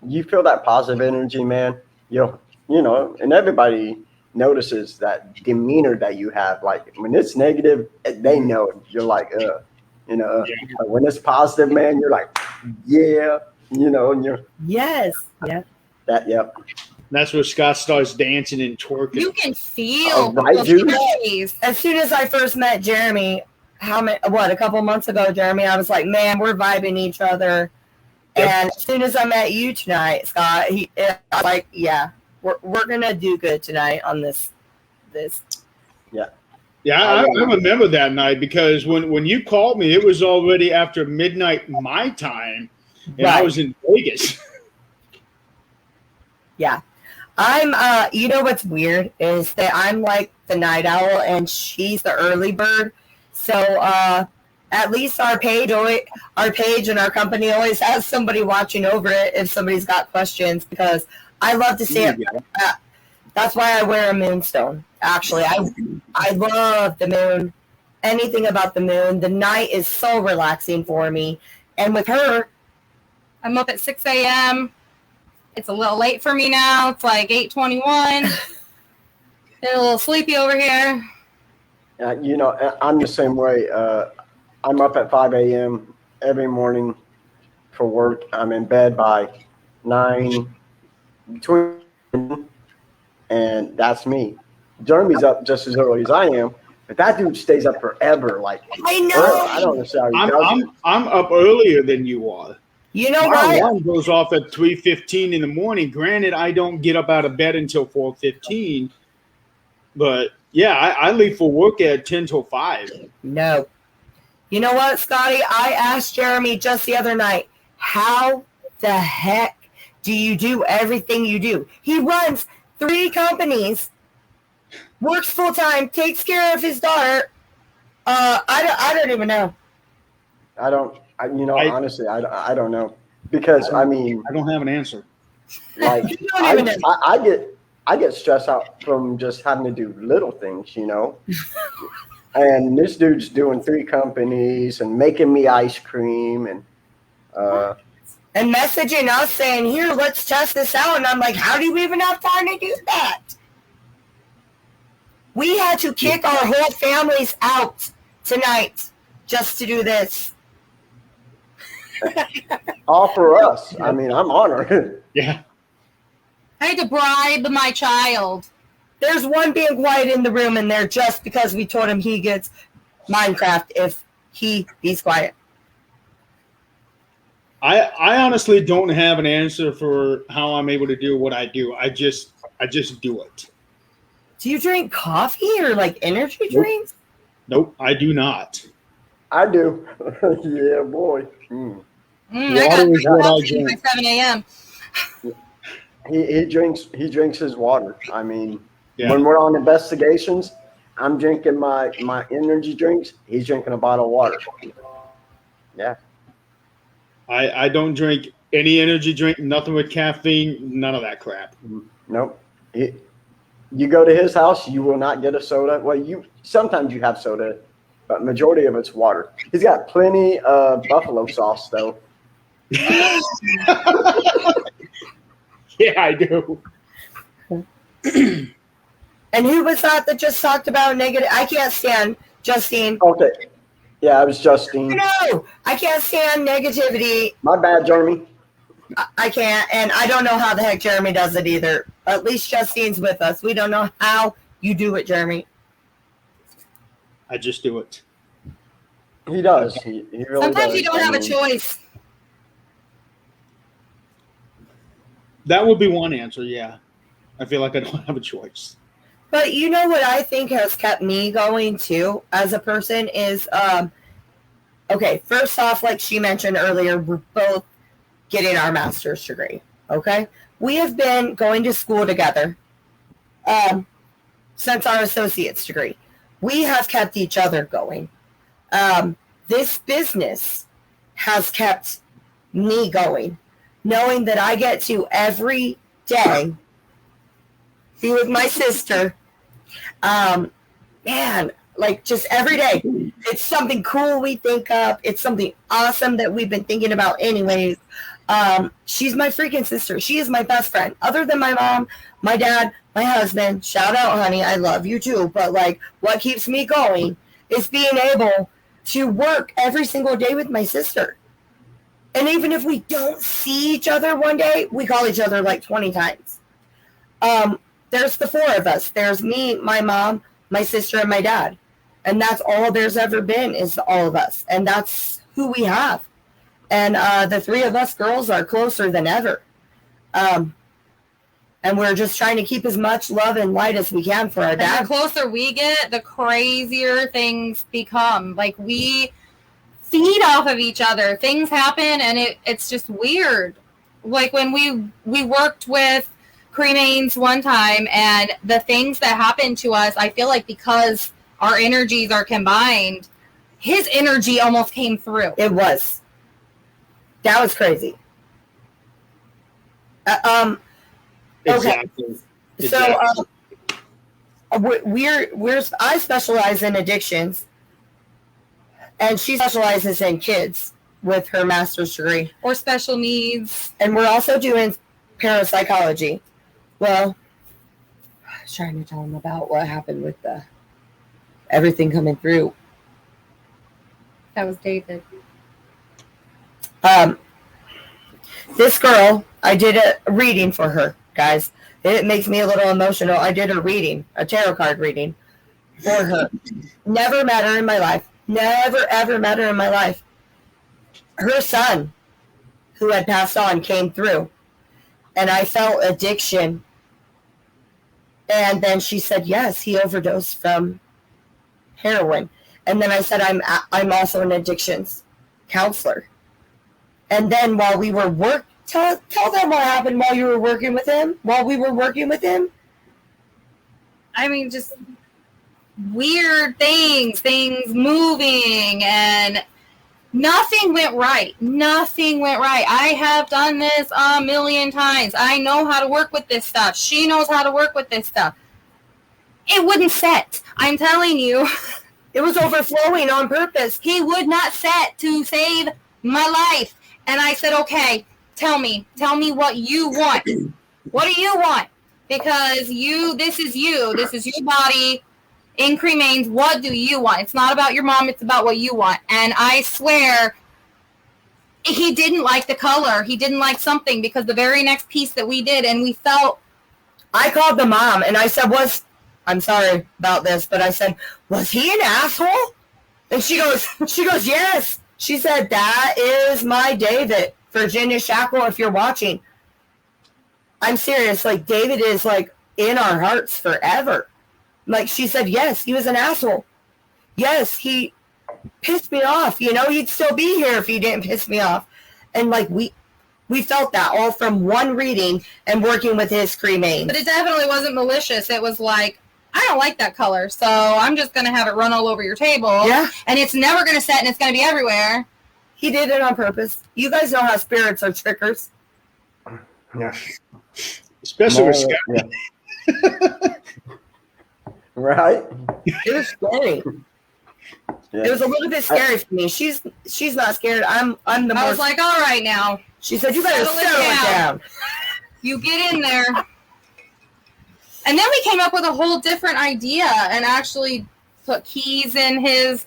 you feel that positive energy, man. You know, and everybody notices that demeanor that you have. Like, when it's negative, they know it. You're like, you know. But when it's positive, man, you're like, yeah, you know, and you're Yes. Yeah. that. Yep. That's where Scott starts dancing and twerking. You can feel right, the dude? energies. As soon as I first met Jeremy, a couple months ago, Jeremy, I was like, man, we're vibing each other. Yep. And as soon as I met you tonight, Scott, I was like, yeah, we're gonna do good tonight on this. Yeah, I remember that night because when you called me, it was already after midnight my time, and I was in Vegas. Yeah. I'm you know what's weird is that I'm like the night owl and she's the early bird. So at least our page and our company always has somebody watching over it if somebody's got questions, because I love to see it. That's why I wear a moonstone. Actually, I love the moon. Anything about the moon. The night is so relaxing for me. And with her, I'm up at 6 a.m. It's a little late for me now. It's like 8:21. Getting a little sleepy over here. You know, I'm the same way. I'm up at 5 a.m. every morning for work. I'm in bed by 9, and that's me. Jeremy's up just as early as I am, but that dude stays up forever. Like, I know. I don't understand how he does it. I'm up earlier than you are. You know My what? alarm goes off at 3:15 in the morning. Granted, I don't get up out of bed until 4:15, but yeah, I leave for work at 10 till 5. No. You know what, Scotty? I asked Jeremy just the other night, how the heck do you do everything you do? He runs 3 companies works full time, takes care of his daughter. I don't even know. Honestly, I don't know. Because, I mean, I don't have an answer. like, You don't even know. I get stressed out from just having to do little things, you know? And this dude's doing 3 companies and making me ice cream and And messaging us saying, here, let's test this out. And I'm like, how do you even have time to do that? We had to kick our whole families out tonight just to do this. all for us. I mean, I'm honored. Yeah. I had to bribe my child. There's one being quiet in the room in there just because we told him he gets Minecraft if he's quiet. I honestly don't have an answer for how I'm able to do what I do. I just do it. Do you drink coffee or like energy drinks? Nope, I do not. I do. Yeah, boy. I got Water is what I coffee by drink. 7 a.m. He drinks his water. I mean, Yeah. when we're on investigations, I'm drinking my energy drinks. He's drinking a bottle of water. Yeah. I don't drink any energy drink, nothing with caffeine, none of that crap. Nope. You go to his house, you will not get a soda. Well, sometimes you have soda, but majority of it's water. He's got plenty of buffalo sauce though. Yeah, I do. And who was that just talked about negative? I can't stand Justine. Okay. Yeah, it was Justine. No, I can't stand negativity. My bad, Jeremy. I can't, and I don't know how the heck Jeremy does it either. At least Justine's with us. We don't know how you do it, Jeremy. I just do it. He does. He really Sometimes does. you don't have a choice. That would be one answer, yeah. I feel like I don't have a choice. But you know what I think has kept me going too as a person is, okay, first off, like she mentioned earlier, we're both getting our master's degree, okay? We have been going to school together since our associate's degree. We have kept each other going. This business has kept me going, knowing that I get to every day be with my sister. Man, like just every day. It's something cool we think of. It's something awesome that we've been thinking about anyways. She's my freaking sister. She is my best friend. Other than my mom, my dad, my husband, shout out, honey, I love you too. But like what keeps me going is being able to work every single day with my sister. And even if we don't see each other one day, we call each other like 20 times. There's the 4 of us. There's me, my mom, my sister, and my dad. And that's all there's ever been is all of us. And that's who we have. And the 3 of us girls are closer than ever. And we're just trying to keep as much love and light as we can for our And dad. the closer we get, the crazier things become. Like we feed off of each other. Things happen and it's just weird. Like when we worked with cremains one time and the things that happened to us, I feel like because our energies are combined, his energy almost came through. It was. That was crazy. Exactly. So I specialize in addictions, and she specializes in kids with her master's degree, Or special needs. and we're also doing parapsychology. Well, I was trying to tell them about what happened with everything coming through. That was David. This girl, I did a reading for her, guys. It makes me a little emotional. I did a tarot card reading for her. Never met her in my life. Never, ever met her in my life. Her son, who had passed on, came through. And I felt addiction. And then she said, yes, he overdosed from heroin. And then I said, I'm also an addictions counselor. And then while we were tell them what happened while you were working with him. While we were working with him, I mean, just weird things moving, and nothing went right. Nothing went right. I have done this a million times. I know how to work with this stuff. She knows how to work with this stuff. It wouldn't set. I'm telling you. It was overflowing on purpose. He would not set to save my life. And I said, okay, tell me what you want. What do you want? Because this is your body in cremains. What do you want? It's not about your mom. It's about what you want. And I swear he didn't like the color. He didn't like something, because the very next piece that we did, and we felt. I called the mom and I said, I'm sorry about this, but I said, was he an asshole? And she goes, yes. She said, that is my David. Virginia Shackle, if you're watching. I'm serious. Like, David is, like, in our hearts forever. Like, she said, yes, he was an asshole. Yes, he pissed me off. You know, he'd still be here if he didn't piss me off. And, like, we felt that all from one reading and working with his cremains. But it definitely wasn't malicious. It was like, I don't like that color, so I'm just going to have it run all over your table. Yeah. And it's never going to set, and it's going to be everywhere. He did it on purpose. You guys know how spirits are trickers. Yeah. Especially with Scott. Yeah. Right? It was scary. Yeah. It was a little bit scary for me. She's not scared. I'm the I most. was like, all right now. She said, you better settle it down. You get in there. And then we came up with a whole different idea and actually put keys in his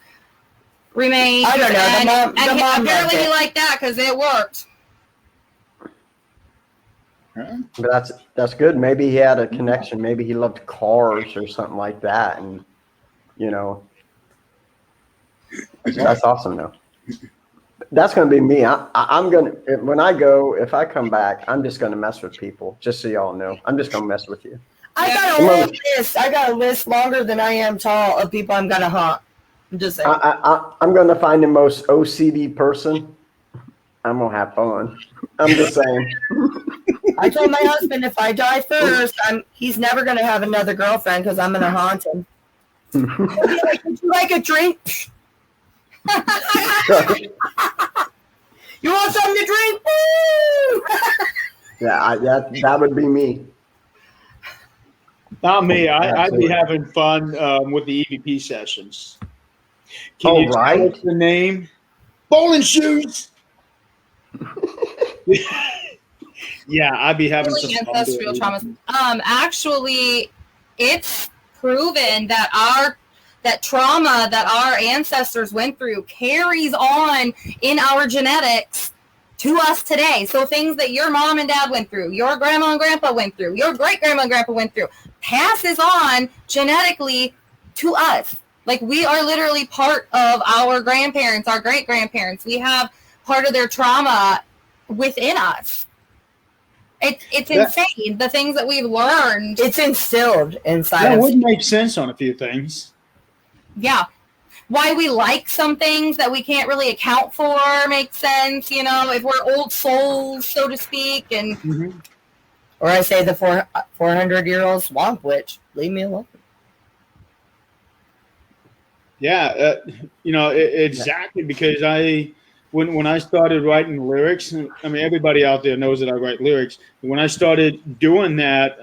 remains. I don't know. And the mom apparently he liked that because it worked. But that's good. Maybe he had a connection. Maybe he loved cars or something like that. And, you know, that's awesome, though. That's going to be me. I'm going to, when I go, if I come back, I'm just going to mess with people, just so y'all know. I'm just going to mess with you. I got a whole list. I got a list longer than I am tall of people I'm going to haunt. I'm just saying. I'm going to find the most OCD person. I'm going to have fun. I'm just saying. I told my husband if I die first, he's never going to have another girlfriend because I'm going to haunt him. He'll be like, would you like a drink? You want something to drink? Woo! Yeah, that would be me. Not me. I'd be having fun with the EVP sessions. Can you tell us the name? Bowling shoes. Yeah, I'd be having some ancestral traumas. Actually, it's proven that that trauma that our ancestors went through carries on in our genetics to us today. So things that your mom and dad went through, your grandma and grandpa went through, your great grandma and grandpa went through, passes on genetically to us. Like, we are literally part of our grandparents, our great grandparents. We have part of their trauma within us. It's insane, the things that we've learned. It's instilled inside That us. would make sense on a few things. Yeah. Why we like some things that we can't really account for makes sense, you know, if we're old souls, so to speak. And Or I say the 400-year-old swamp witch. Leave me alone. Yeah, exactly, because when I started writing lyrics, I mean, everybody out there knows that I write lyrics. When I started doing that,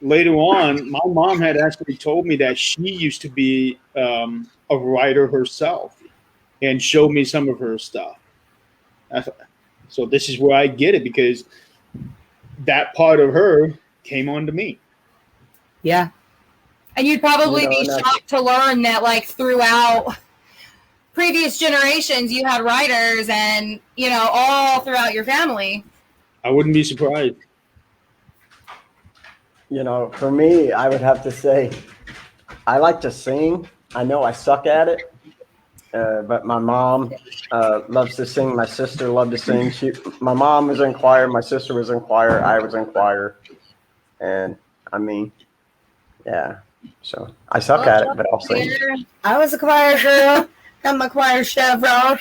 later on, my mom had actually told me that she used to be a writer herself and showed me some of her stuff. So this is where I get it, because that part of her came on to me. Yeah. And you'd probably be shocked to learn that, like, throughout previous generations, you had writers and, you know, all throughout your family. I wouldn't be surprised. You know, for me, I would have to say I like to sing. I know I suck at it, but my mom loves to sing. My sister loved to sing. My mom was in choir. My sister was in choir. I was in choir. And, I mean, yeah. So I suck at it, but I'll sing. I was a choir girl. I'm a choir chevron.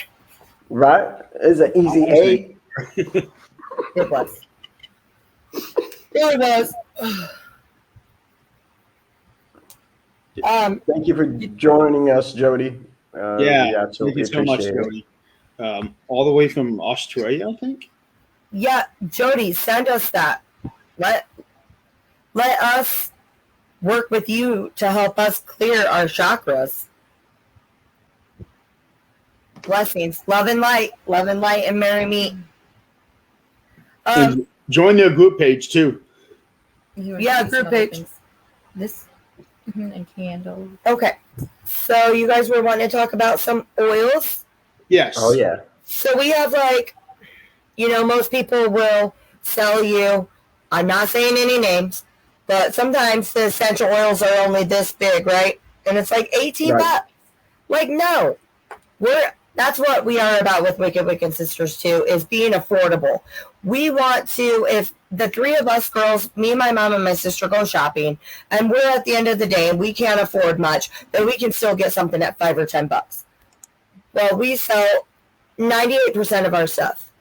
Right? It's an easy A. It was. It was. Thank you for joining us, Jody. We Thank absolutely you so much, appreciate it. Jody. All the way from Australia, I think. Yeah, Jody, send us that. Let us work with you to help us clear our chakras. Blessings, love and light, and merry meet. And join their group page too. Yeah, group page. This and candles. Okay, so you guys were wanting to talk about some oils. Yes. Oh yeah. So we have most people will sell you. I'm not saying any names, but sometimes the essential oils are only this big, right? And it's like 18 bucks. Like, no, that's what we are about with Wicked Wiccan Sisters too, is being affordable. We want to, if the three of us girls, me, my mom, and my sister go shopping, and we're at the end of the day and we can't afford much, then we can still get something at $5 or $10. Well, we sell 98% of our stuff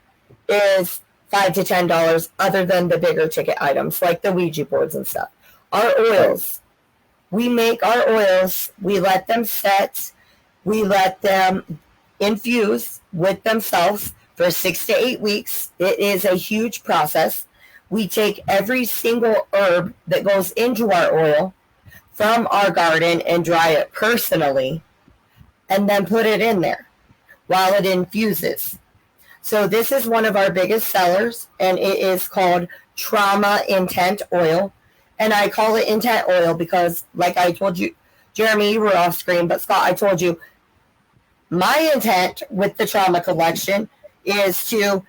is $5 to $10, other than the bigger ticket items like the Ouija boards and stuff. Our oils, we make our oils, we let them set, we let them infuse with themselves for 6 to 8 weeks. It is a huge process. We take every single herb that goes into our oil from our garden and dry it personally, and then put it in there while it infuses. So this is one of our biggest sellers, and it is called Trauma Intent Oil. And I call it intent oil because, like I told you, Jeremy, you were off screen, but Scott, I told you, my intent with the trauma collection is to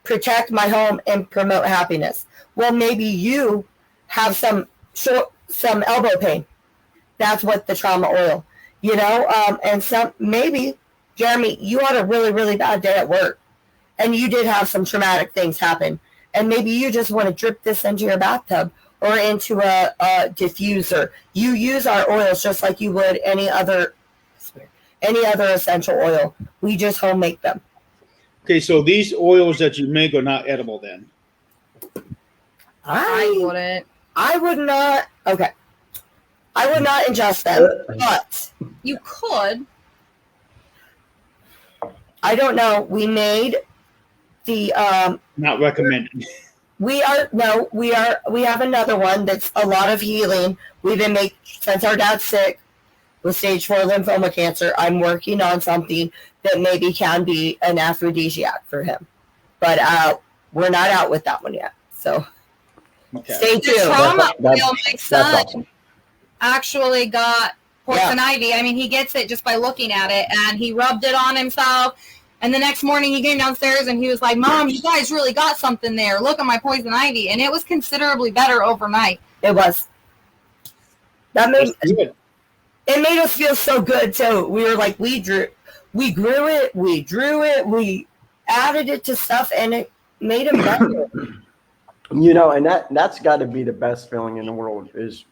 protect my home and promote happiness. Well, maybe you have some elbow pain. That's what the trauma oil, and maybe, Jeremy, you had a really, really bad day at work, and you did have some traumatic things happen, and maybe you just want to drip this into your bathtub or into a diffuser. You use our oils just like you would any other essential oil. We just home make them. Okay, so these oils that you make are not edible then? I wouldn't. I would not. Okay. I would not ingest them, but you could. I don't know. We made the not recommended. We have another one that's a lot of healing. We've been making since our dad's sick with stage 4 lymphoma cancer. I'm working on something that maybe can be an aphrodisiac for him, but we're not out with that one yet. So stay tuned. The trauma oil, my son actually got poison ivy. I mean, he gets it just by looking at it, and he rubbed it on himself. And the next morning he came downstairs and he was like, "Mom, you guys really got something there. Look at my poison ivy." And it was considerably better overnight. It was. It made us feel so good too. We were like, we grew it, we added it to stuff, and it made him better. And that's got to be the best feeling in the world, is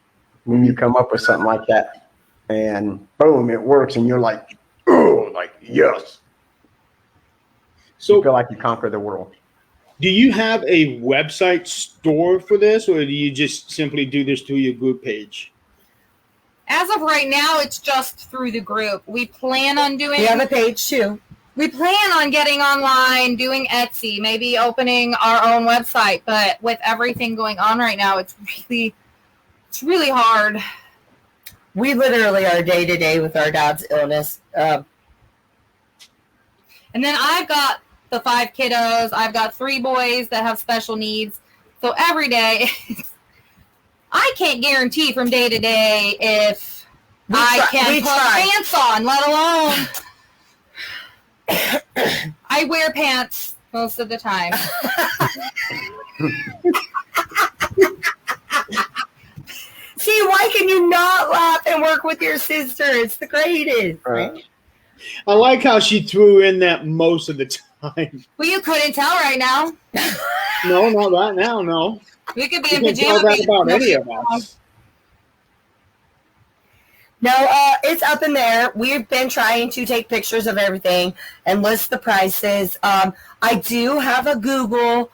when you come up with something like that and boom, it works, and you're like, oh, like, yes. So you feel like you conquer the world. Do you have a website store for this, or do you just simply do this through your group page? As of right now, it's just through the group. We plan on doing... We have a page too. We plan on getting online, doing Etsy, maybe opening our own website. But with everything going on right now, it's really hard. We literally are day to day with our dad's illness. And then I've got the 5 kiddos. I've got 3 boys that have special needs. So every day, I can't guarantee from day to day if I can put pants on, let alone I wear pants most of the time. See, why can you not laugh and work with your sister? It's the greatest. Right? I like how she threw in that most of the time. Well, you couldn't tell right now. No, not right now, no. We could be in pajamas. That about any of us. No, it's up in there. We've been trying to take pictures of everything and list the prices. I do have a Google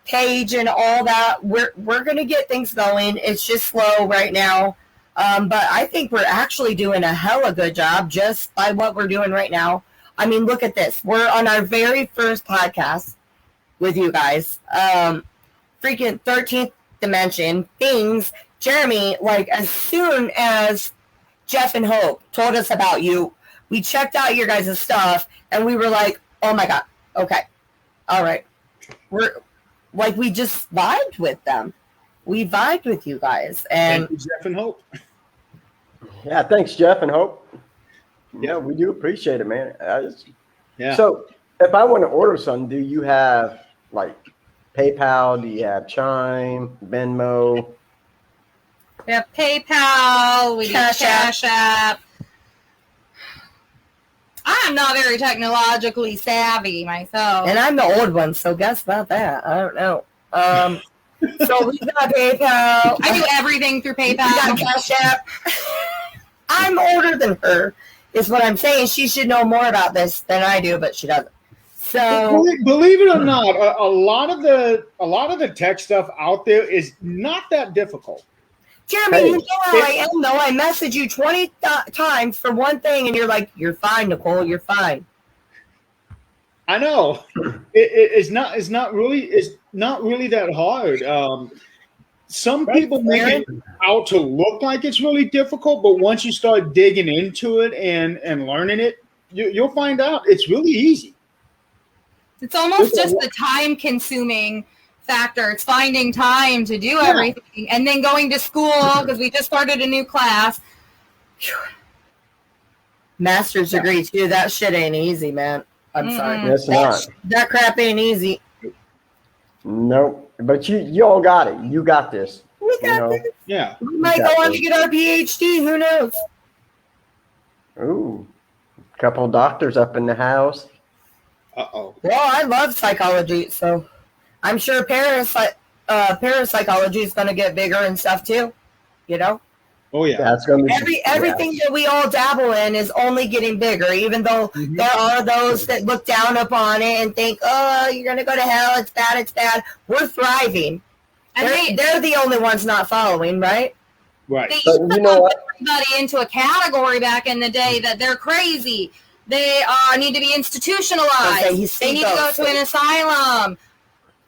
page and all that. We're going to get things going. It's just slow right now. But I think we're actually doing a hella good job just by what we're doing right now. I mean, look at this. We're on our very first podcast with you guys. Freaking 13th Dimension things. Jeremy, like, as soon as Jeff and Hope told us about you, we checked out your guys' stuff, and we were like, oh my God, okay, all right. We're like, we just vibed with them. We vibed with you guys. And Thank you, Jeff and Hope. Yeah, thanks, Jeff and Hope. Yeah, we do appreciate it, man. Yeah. So if I want to order something, do you have like PayPal? Do you have Chime, Venmo? We have PayPal. We do Cash App. I'm not very technologically savvy myself. And I'm the old one, so guess about that. I don't know. So we got PayPal. I do everything through PayPal. We got Cash App. I'm older than her, is what I'm saying. She should know more about this than I do, but she doesn't. So Believe it or not, a lot of the tech stuff out there is not that difficult. Jeremy, you know how I am, though. I message you 20 times for one thing, and you're like, "You're fine, Nicole. You're fine." I know. It's not really that hard. Some people make it out to look like it's really difficult, but once you start digging into it and learning it, you'll find out it's really easy. It's almost just the time-consuming factor. It's finding time to do everything, and then going to school because we just started a new class. Master's degree too. That shit ain't easy, man. I'm sorry. It's not. That crap ain't easy. Nope. But you all got it. You got this. We got this. Yeah. We might go on to get our PhD. Who knows? Ooh. Couple doctors up in the house. Uh-oh. Well, I love psychology, so I'm sure parapsychology is going to get bigger and stuff too. You know? Oh yeah. That's gonna be Everything that we all dabble in is only getting bigger, even though there are those that look down upon it and think, oh, you're going to go to hell. It's bad. It's bad. We're thriving. And they're the only ones not following, right? Right. They But used to you know put what? everybody into a category back in the day that they're crazy. They need to be institutionalized. Okay, they need to go to an asylum.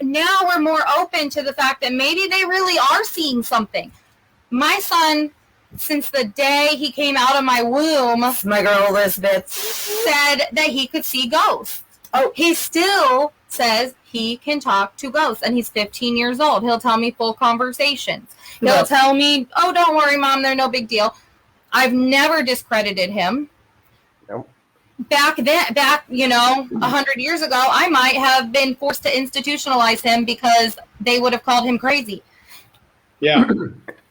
Now we're more open to the fact that maybe they really are seeing something. My son, since the day he came out of my womb, My girl Elizabeth. said that he could see ghosts. Oh, he still says he can talk to ghosts, and he's 15 years old. He'll tell me full conversations. He'll tell me, oh, don't worry, Mom, they're no big deal. I've never discredited him. Nope. Back 100 years ago, I might have been forced to institutionalize him because they would have called him crazy. Yeah.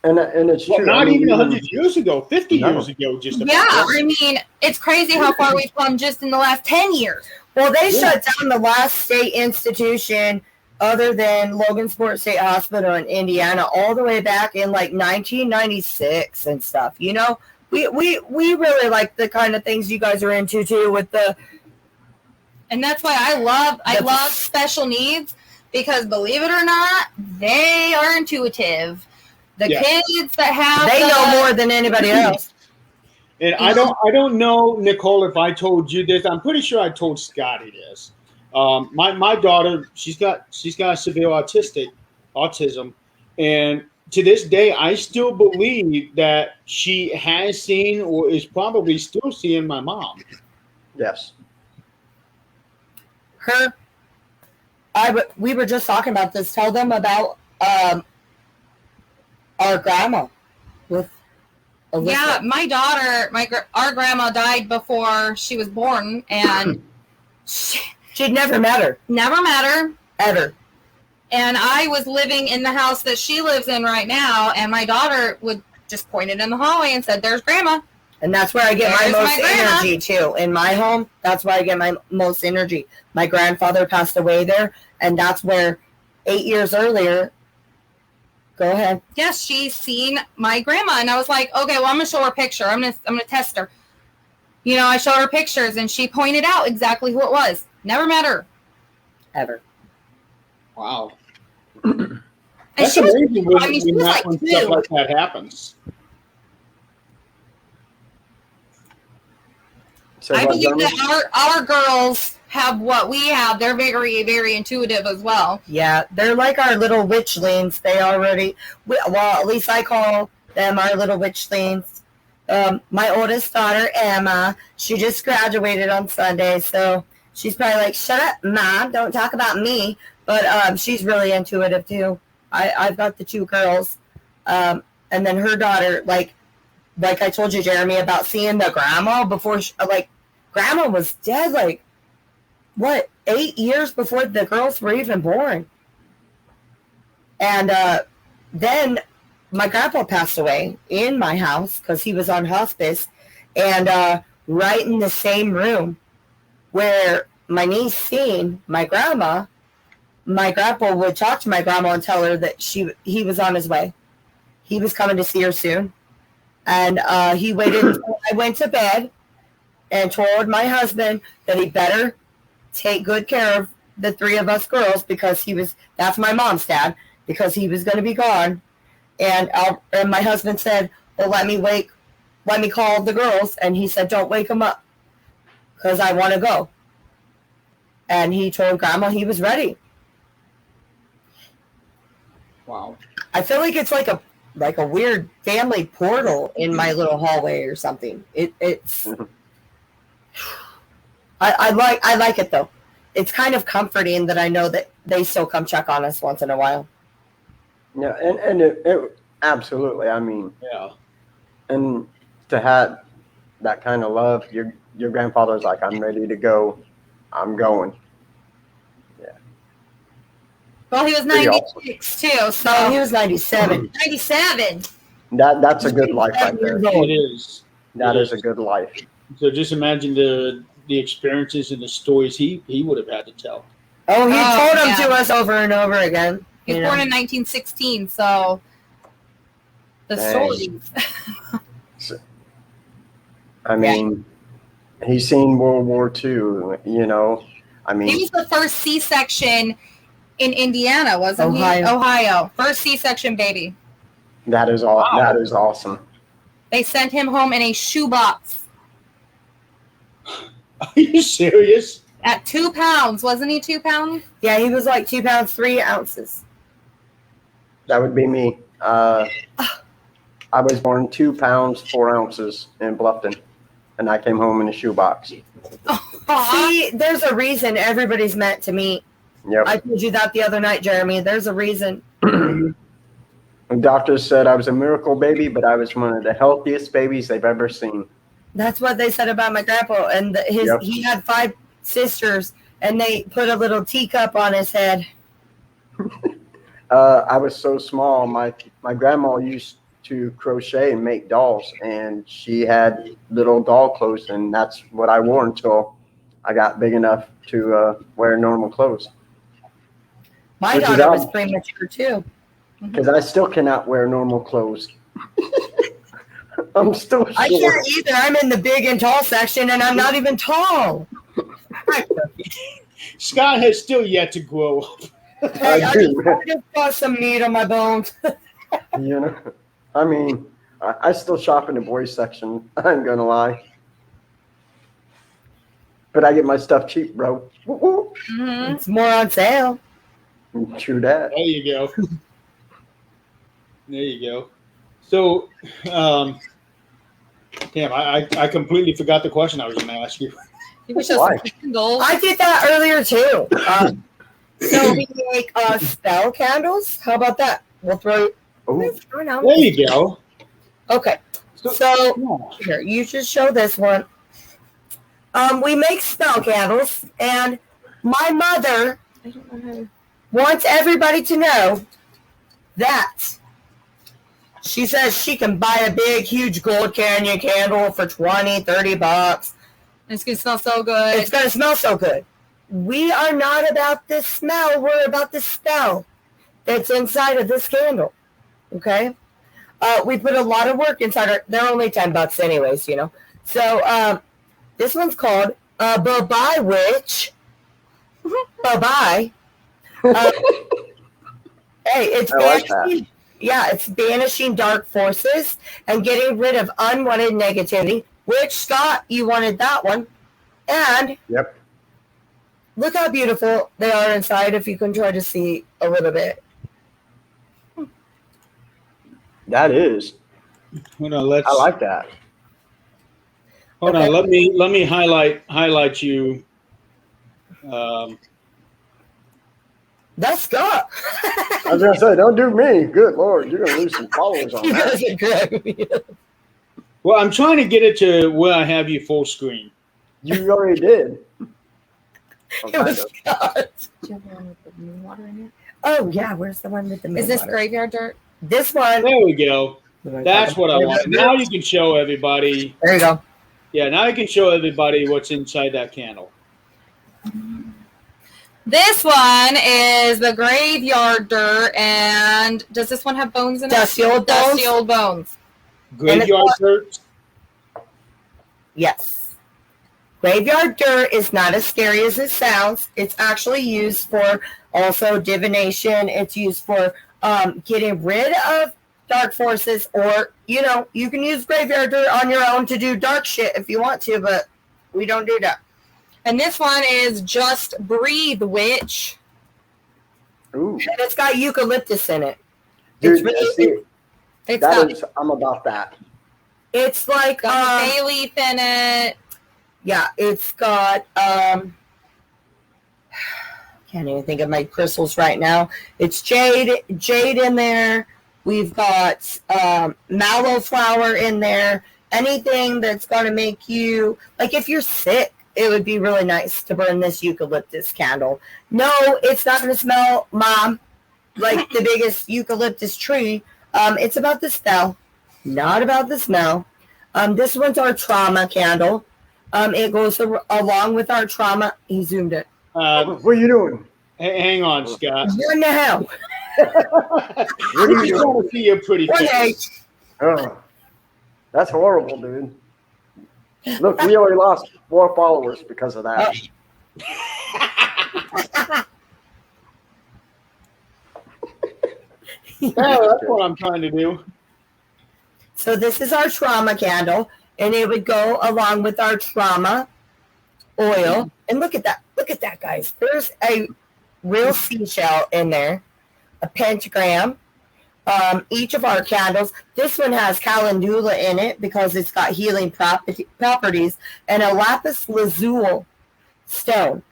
And it's Well, true. not I mean, even 100 years ago, 50 years ago, just about. Yeah, I mean, it's crazy how far we've come just in the last 10 years. Well, they shut down the last state institution other than Logansport State Hospital in Indiana all the way back in like 1996 and stuff. You know, we really like the kind of things you guys are into too with the. And that's why I love special needs, because believe it or not, they are intuitive. The kids that have they know more than anybody else. And I don't know, Nicole, if I told you this. I'm pretty sure I told Scotty this. My daughter, she's got severe autism, and to this day, I still believe that she has seen or is probably still seeing my mom. Yes. We were just talking about this. Tell them about our grandma with Elizabeth. Yeah, my daughter, our grandma died before she was born, and she'd never met her. Never met her. Ever. And I was living in the house that she lives in right now, and my daughter would just point it in the hallway and said, there's grandma. And that's where I get my most energy, too. In my home, that's where I get my most energy. My grandfather passed away there, and that's where 8 years earlier. Go ahead. Yes, she's seen my grandma, and I was like, okay, well, I'm gonna show her a picture. I'm gonna test her. You know, I showed her pictures, and she pointed out exactly who it was. Never met her. Ever. Wow. And That's she was, amazing when, I mean, she was like when 2. stuff like that happens. So I what, believe Jeremy? that our girls have what we have. They're very, very intuitive as well. Yeah, they're like our little witchlings. They already, well, at least I call them our little witchlings. My oldest daughter, Emma, she just graduated on Sunday, so she's probably like, shut up, Mom, don't talk about me. But she's really intuitive, too. I've got the two girls. And then her daughter, like I told you, Jeremy, about seeing the grandma before, grandma was dead, 8 years before the girls were even born. And then my grandpa passed away in my house because he was on hospice. And right in the same room where my niece seen my grandma, my grandpa would talk to my grandma and tell her that he was on his way. He was coming to see her soon. And he waited until I went to bed and told my husband that he better take good care of the three of us girls because that's my mom's dad, because he was going to be gone. And my husband said, well, let me call the girls. And he said, don't wake them up because I want to go. And he told Grandma he was ready. Wow. I feel like it's like a weird family portal in my little hallway or something. It's I like it though. It's kind of comforting that I know that they still come check on us once in a while. Yeah, and it absolutely. I mean, Yeah. and to have that kind of love, your grandfather's like, I'm ready to go, I'm going. Well, he was Pretty 96 too, so No, he was 97. 97. That's a good life right there. It is. That is a good life. So just imagine the experiences and the stories he would have had to tell. Oh, he told them yeah. to us over and over again. He was born in 1916, so the Dang. stories. I mean, he's seen World War II, you know. I mean, He was the first C-section in Indiana, wasn't Ohio. he? Ohio. First C-section baby. that is all. Wow. That is awesome. They sent him home in a shoebox Are you serious? at 2 pounds. Wasn't he 2 pounds? Yeah, he was like 2 pounds 3 ounces. That would be me. I was born 2 pounds 4 ounces in Bluffton, and I came home in a shoebox. See, there's a reason everybody's meant to meet. Yep. I told you that the other night, Jeremy. There's a reason. The doctors said I was a miracle baby, but I was one of the healthiest babies they've ever seen. That's what they said about my grandpa. And he had 5 sisters, and they put a little teacup on his head. I was so small. My grandma used to crochet and make dolls, and she had little doll clothes, and that's what I wore until I got big enough to wear normal clothes. My Which is daughter was odd. premature, too. Because I still cannot wear normal clothes. I'm still short. I can't either. I'm in the big and tall section, and I'm not even tall. Scott has still yet to grow up. Hey, I I do. just got some meat on my bones. You know, I mean, I still shop in the boys section. I ain't gonna lie. But I get my stuff cheap, bro. Woo-woo. Mm-hmm. It's more on sale. True that. There you go. There you go. So, damn, I completely forgot the question I was going to ask you. He was just Why? candles. I did that earlier, too. So we make spell candles. How about that? We'll throw. Oh, I know. There you go. Okay. So here, you just show this one. We make spell candles, and my mother wants everybody to know that she says she can buy a big, huge Gold Canyon candle for $20-$30. It's going to smell so good. It's going to smell so good. We are not about the smell. We're about the spell that's inside of this candle. Okay? We put a lot of work inside. They're only $10 anyways, you know. So this one's called Bye-Bye Witch. Bye-Bye. Hey, it's I like banishing. Yeah, it's banishing dark forces and getting rid of unwanted negativity. Which, Scott, you wanted that one. And Yep. look how beautiful they are inside if you can try to see a little bit. That is. Hold on, let's I like that. hold Okay. on. Let me highlight you. That's Scott. I was gonna say, don't do me. Good Lord, you're gonna lose some followers on You that. guys are great. Well, I'm trying to get it to where I have you full screen. You already did. Oh, It kind was of. Scott. Do you have one with the moon water in it? Oh yeah, where's the one with the moon Is this water? graveyard dirt? This one. There we go. That's what I want. Now you can show everybody. There you go. Yeah, now you can show everybody what's inside that candle. This one is the graveyard dirt, and does this one have bones in it? Dusty old bones? Dusty old bones. Graveyard dirt. Yes. Graveyard dirt is not as scary as it sounds. It's actually used for also divination. It's used for getting rid of dark forces, or, you know, you can use graveyard dirt on your own to do dark shit if you want to, but we don't do that. And this one is Just Breathe Witch. Ooh, And it's got eucalyptus in it. dude, It's really, see, It's that got is. I'm about that. it's like bay leaf in it. yeah, it's got can't even think of my crystals right now. It's jade in there. We've got mallow flower in there. Anything that's going to make you, like, if you're sick, it would be really nice to burn this eucalyptus candle. No, it's not going to smell, Mom, like the biggest eucalyptus tree. It's about the smell, not about the smell. This one's our trauma candle. It goes along with our trauma. He zoomed it. What are you doing? Hang on, Scott. What the hell? What are We you just doing? want to see your pretty One face. Ugh. That's horrible, dude. Look, we already lost 4 followers because of that. Yeah, that's what I'm trying to do. So this is our trauma candle, and it would go along with our trauma oil. And look at that. Look at that, guys. There's a real seashell in there, a pentagram. Each of our candles, this one has calendula in it because it's got healing properties, and a lapis lazuli stone.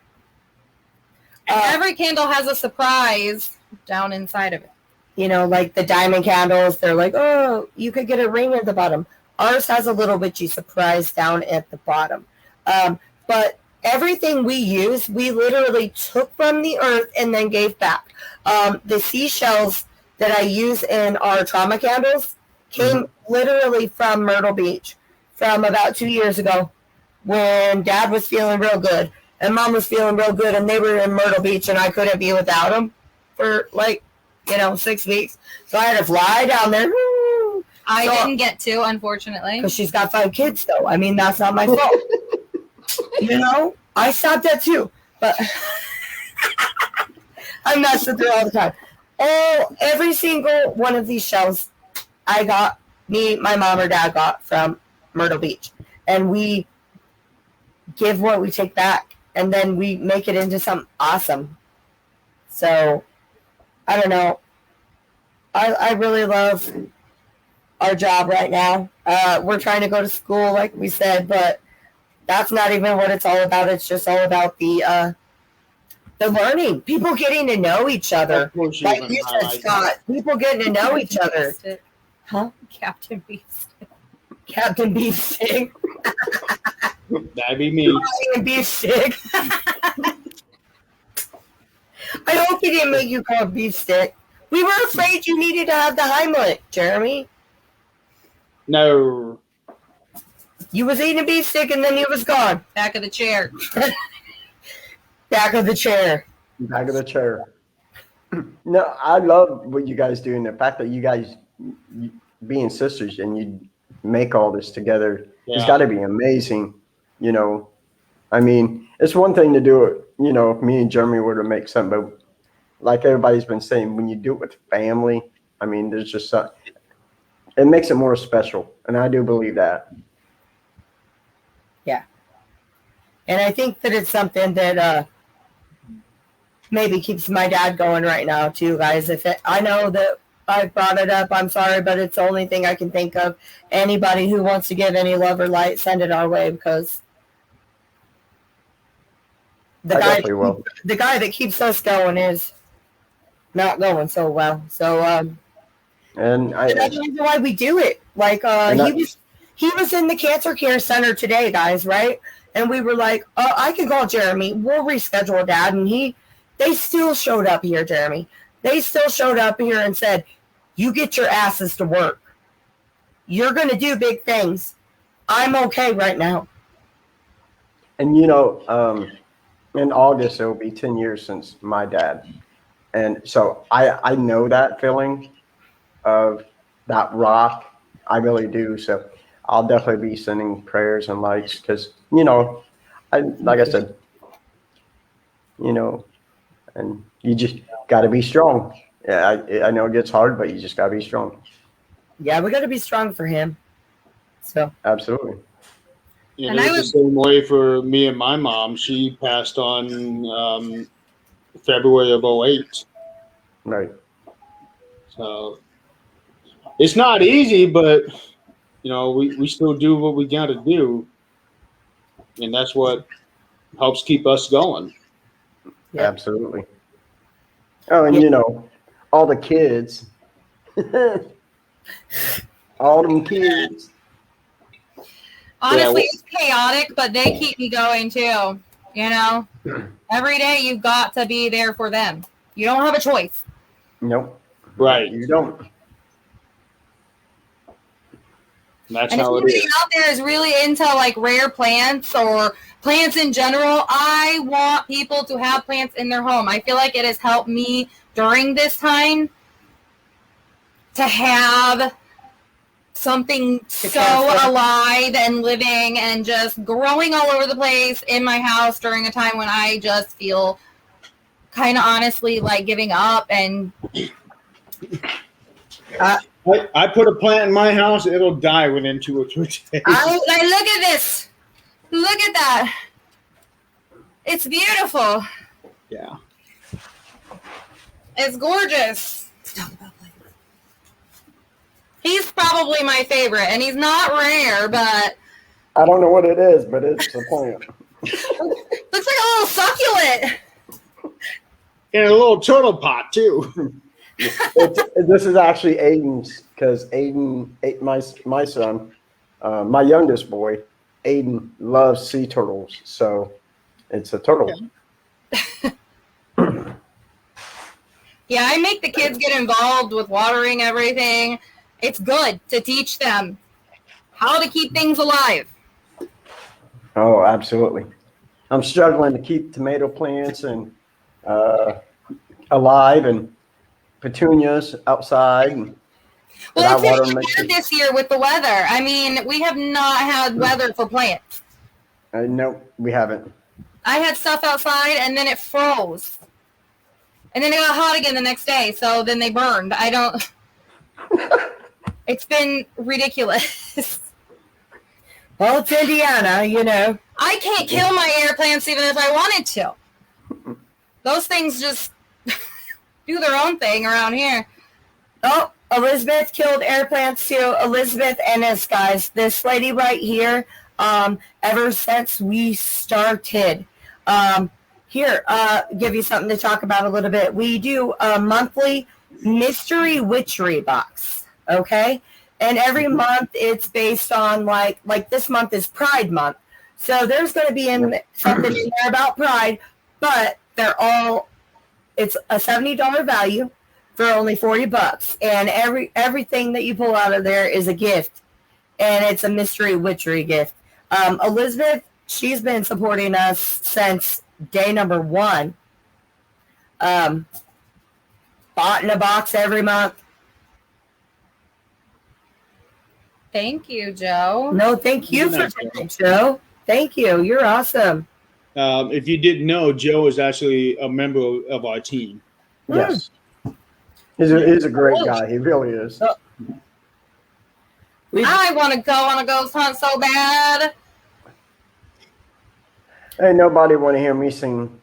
And every candle has a surprise down inside of it. You know, like the diamond candles, they're like, oh, you could get a ring at the bottom. Ours has a little bitchy surprise down at the bottom. But everything we use, we literally took from the earth and then gave back. The seashells that I use in our trauma candles came literally from Myrtle Beach from about 2 years ago when Dad was feeling real good and Mom was feeling real good, and they were in Myrtle Beach and I couldn't be without them for 6 weeks. So I had to fly down there. I didn't get to, unfortunately. Because she's got 5 kids, though. I mean, that's not my fault. You know, I stopped that too, but I mess with her all the time. Every single one of these shells my mom or dad got from Myrtle Beach. And we give what we take back, and then we make it into something awesome. So, I don't know. I really love our job right now. We're trying to go to school, like we said, but that's not even what it's all about. It's just all about the learning, people getting to know each other. Like you said, Scott, people getting to know each other. Huh? Captain Beefstick. Captain Beefstick. That'd be me. Beefstick. I hope he didn't make you call Beefstick. We were afraid you needed to have the Heimlich, Jeremy. No. You was eating a beefstick and then you was gone. Back of the chair. Back of the chair. Back of the chair. No, I love what you guys do, and the fact that you guys being sisters and you make all this together. Yeah. It's got to be amazing. You know, I mean, it's one thing to do it. You know, if me and Jeremy were to make something, but like everybody's been saying, when you do it with family, I mean, there's just it makes it more special, and I do believe that. And I think that it's something that maybe keeps my dad going right now too, guys. I know that I brought it up, I'm sorry, but it's the only thing I can think of. Anybody who wants to give any love or light, send it our way, because the definitely will. guy that keeps us going is not going so well. So And that's the reason why we do it. Like he was in the cancer care center today, guys, right? And we were like, oh, I can call Jeremy. We'll reschedule, Dad. And they still showed up here, Jeremy. They still showed up here and said, you get your asses to work. You're going to do big things. I'm okay right now. And in August, it will be 10 years since my dad. And so I know that feeling of that rock. I really do. So I'll definitely be sending prayers and lights because, like I said, and you just got to be strong. Yeah, I know it gets hard, but you just got to be strong. Yeah, we got to be strong for him. So absolutely. And it was the same way for me and my mom. She passed on February of 2008. Right. So it's not easy, but we still do what we got to do, and that's what helps keep us going. Yeah. Absolutely. Oh, and all the kids, all them kids. Honestly, it's chaotic, but they keep me going too. Every day you've got to be there for them. You don't have a choice. Nope. Right. You don't. That's how it is. If out there is really into like rare plants or plants in general, I want people to have plants in their home. I feel like it has helped me during this time to have something so alive and living and just growing all over the place in my house during a time when I just feel kind of honestly like giving up. And I put a plant in my house, it'll die within 2 or 3 days. Look at this. Look at that. It's beautiful. Yeah. It's gorgeous. He's probably my favorite, and he's not rare, but I don't know what it is, but it's a plant. Looks like a little succulent. And a little turtle pot, too. This is actually Aiden's, because Aiden, my son, my youngest boy, Aiden loves sea turtles, so it's a turtle. Yeah, I make the kids get involved with watering everything. It's good to teach them how to keep things alive. Oh, absolutely. I'm struggling to keep tomato plants and alive and petunias outside. Well, it's been bad this year with the weather. I mean, we have not had weather for plants. No, we haven't. I had stuff outside, and then it froze. And then it got hot again the next day, so then they burned. It's been ridiculous. Well, it's Indiana, I can't kill my air plants even if I wanted to. Those things just do their own thing around here. Oh, Elizabeth killed air plants too. Elizabeth Ennis, guys. This lady right here, ever since we started. Here, give you something to talk about a little bit. We do a monthly mystery witchery box, okay? And every month it's based on like this month is Pride Month. So there's going to be something in there about Pride, but it's a $70 value for only $40. And everything that you pull out of there is a gift. And it's a mystery witchery gift. Elizabeth, she's been supporting us since day number 1. Bought in a box every month. Thank you, Joe. No, thank you for doing, Joe. Thank you. You're awesome. If you didn't know, Joe is actually a member of our team. Yes. He's a great guy. He really is. I want to go on a ghost hunt so bad. Ain't nobody want to hear me sing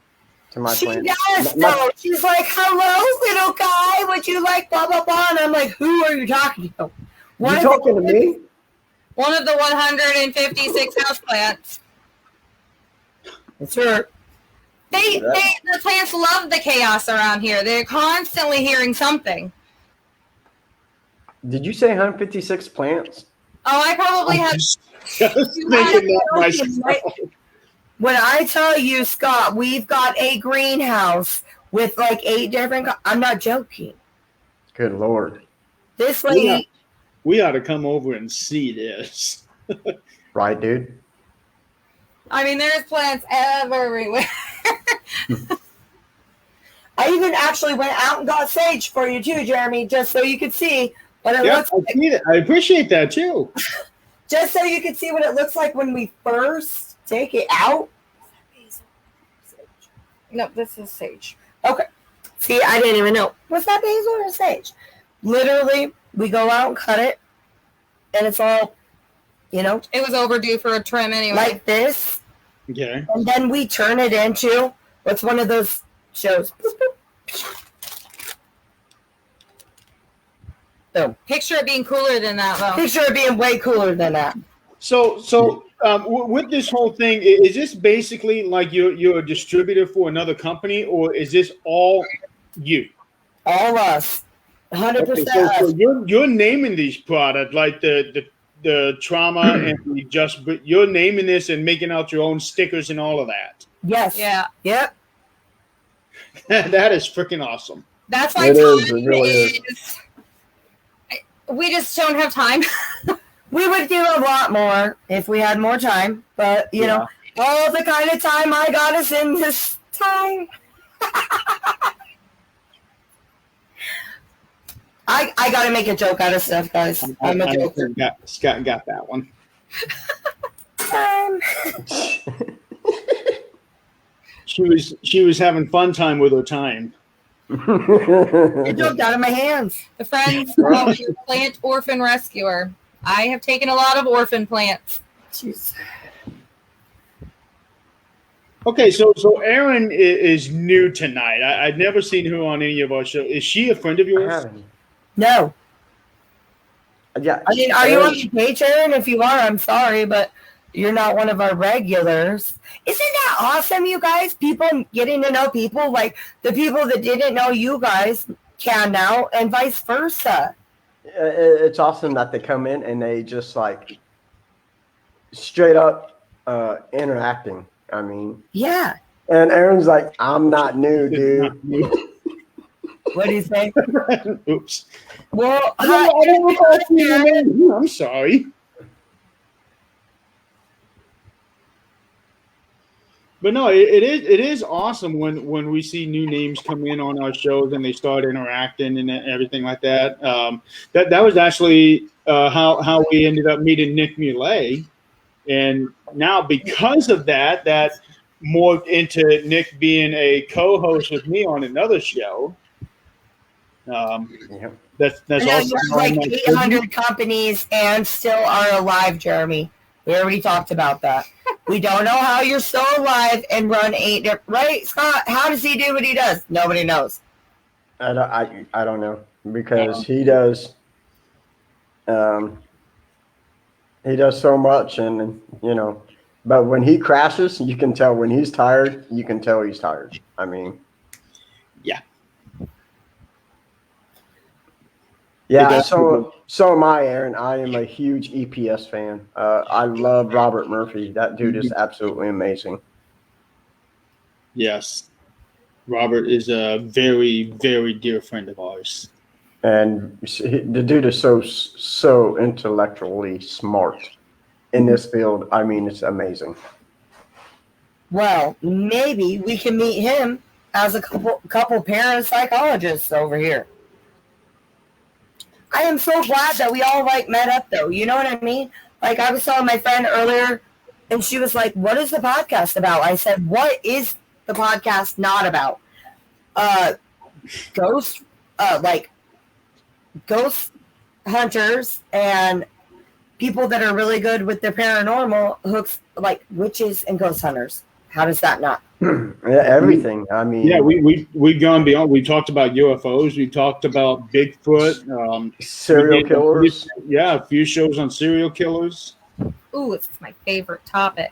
to my She plant. does, though. She's like, hello, little guy. Would you like blah, blah, blah? And I'm like, who are you talking to? You talking to me? One of the 156 houseplants. It's her. The plants love the chaos around here. They're constantly hearing something. Did you say 156 plants? Oh, I probably have. Just thinking that myself. When I tell you, Scott, we've got a greenhouse with like 8 different. I'm not joking. Good Lord. This lady. We ought to come over and see this. Right, dude? I mean, there's plants everywhere. I even actually went out and got sage for you too, Jeremy, just so you could see what it looks like. I appreciate that too. Just so you could see what it looks like when we first take it out. No, this is sage. Okay. See, I didn't even know. Was that basil or sage? Literally, we go out and cut it, and it's all, It was overdue for a trim anyway. like this. Okay. And then we turn it into what's one of those shows. Boom. Picture it being cooler than that, though. Picture it being way cooler than that. So with this whole thing, is this basically like you're a distributor for another company, or is this all you? All us. 100% Okay, so us. you're naming these products like the trauma and but you're naming this and making out your own stickers and all of that. Yes. Yeah. Yep. That is freaking awesome. That's why It is. time It really is. We just don't have time. We would do a lot more if we had more time, but you know, all the kind of time I got is in this time. I got to make a joke out of stuff, guys. I'm a joker. Scott got that one. Time. She was having fun time with her time. It jumped out of my hands. The friends of your plant orphan rescuer. I have taken a lot of orphan plants. Jeez. Okay, so Erin is new tonight. I'd never seen her on any of our shows. Is she a friend of I yours? haven't. No. Yeah. I mean, are you on the page, Aaron? If you are, I'm sorry, but you're not one of our regulars. Isn't that awesome, you guys? People getting to know people, like the people that didn't know you guys can now, and vice versa. It's awesome that they come in and they just like straight up interacting. I mean, Yeah. and Aaron's like, I'm not new, dude. What do you say? Oops. Well, I don't recall seeing your name. I'm sorry. But no, it is awesome when we see new names come in on our shows and they start interacting and everything like that. That was actually how we ended up meeting Nick Muley, and now because of that morphed into Nick being a co-host with me on another show. That's I know also you have like 800 companies and still are alive, Jeremy. We already talked about that. We don't know how you're still alive and run 8 different, right, Scott? How does he do what he does? Nobody knows. I don't know because he does so much, and but when he crashes, you can tell. When he's tired, you can tell he's tired. I mean, yeah. So am I, Aaron. I am a huge EPS fan. I love Robert Murphy. That dude is absolutely amazing. Yes. Robert is a very, very dear friend of ours. And the dude is so intellectually smart in this field. I mean, it's amazing. Well, maybe we can meet him as a couple parent psychologists over here. I am so glad that we all met up though. You know what I mean? Like I was telling my friend earlier and she was like, "What is the podcast about?" I said, "What is the podcast not about?" Ghost hunters and people that are really good with their paranormal hooks, like witches and ghost hunters. How does that not? Yeah, everything. I mean, Yeah, we've gone beyond. We talked about UFOs. We talked about Bigfoot. serial killers. A few shows on serial killers. Ooh, it's my favorite topic.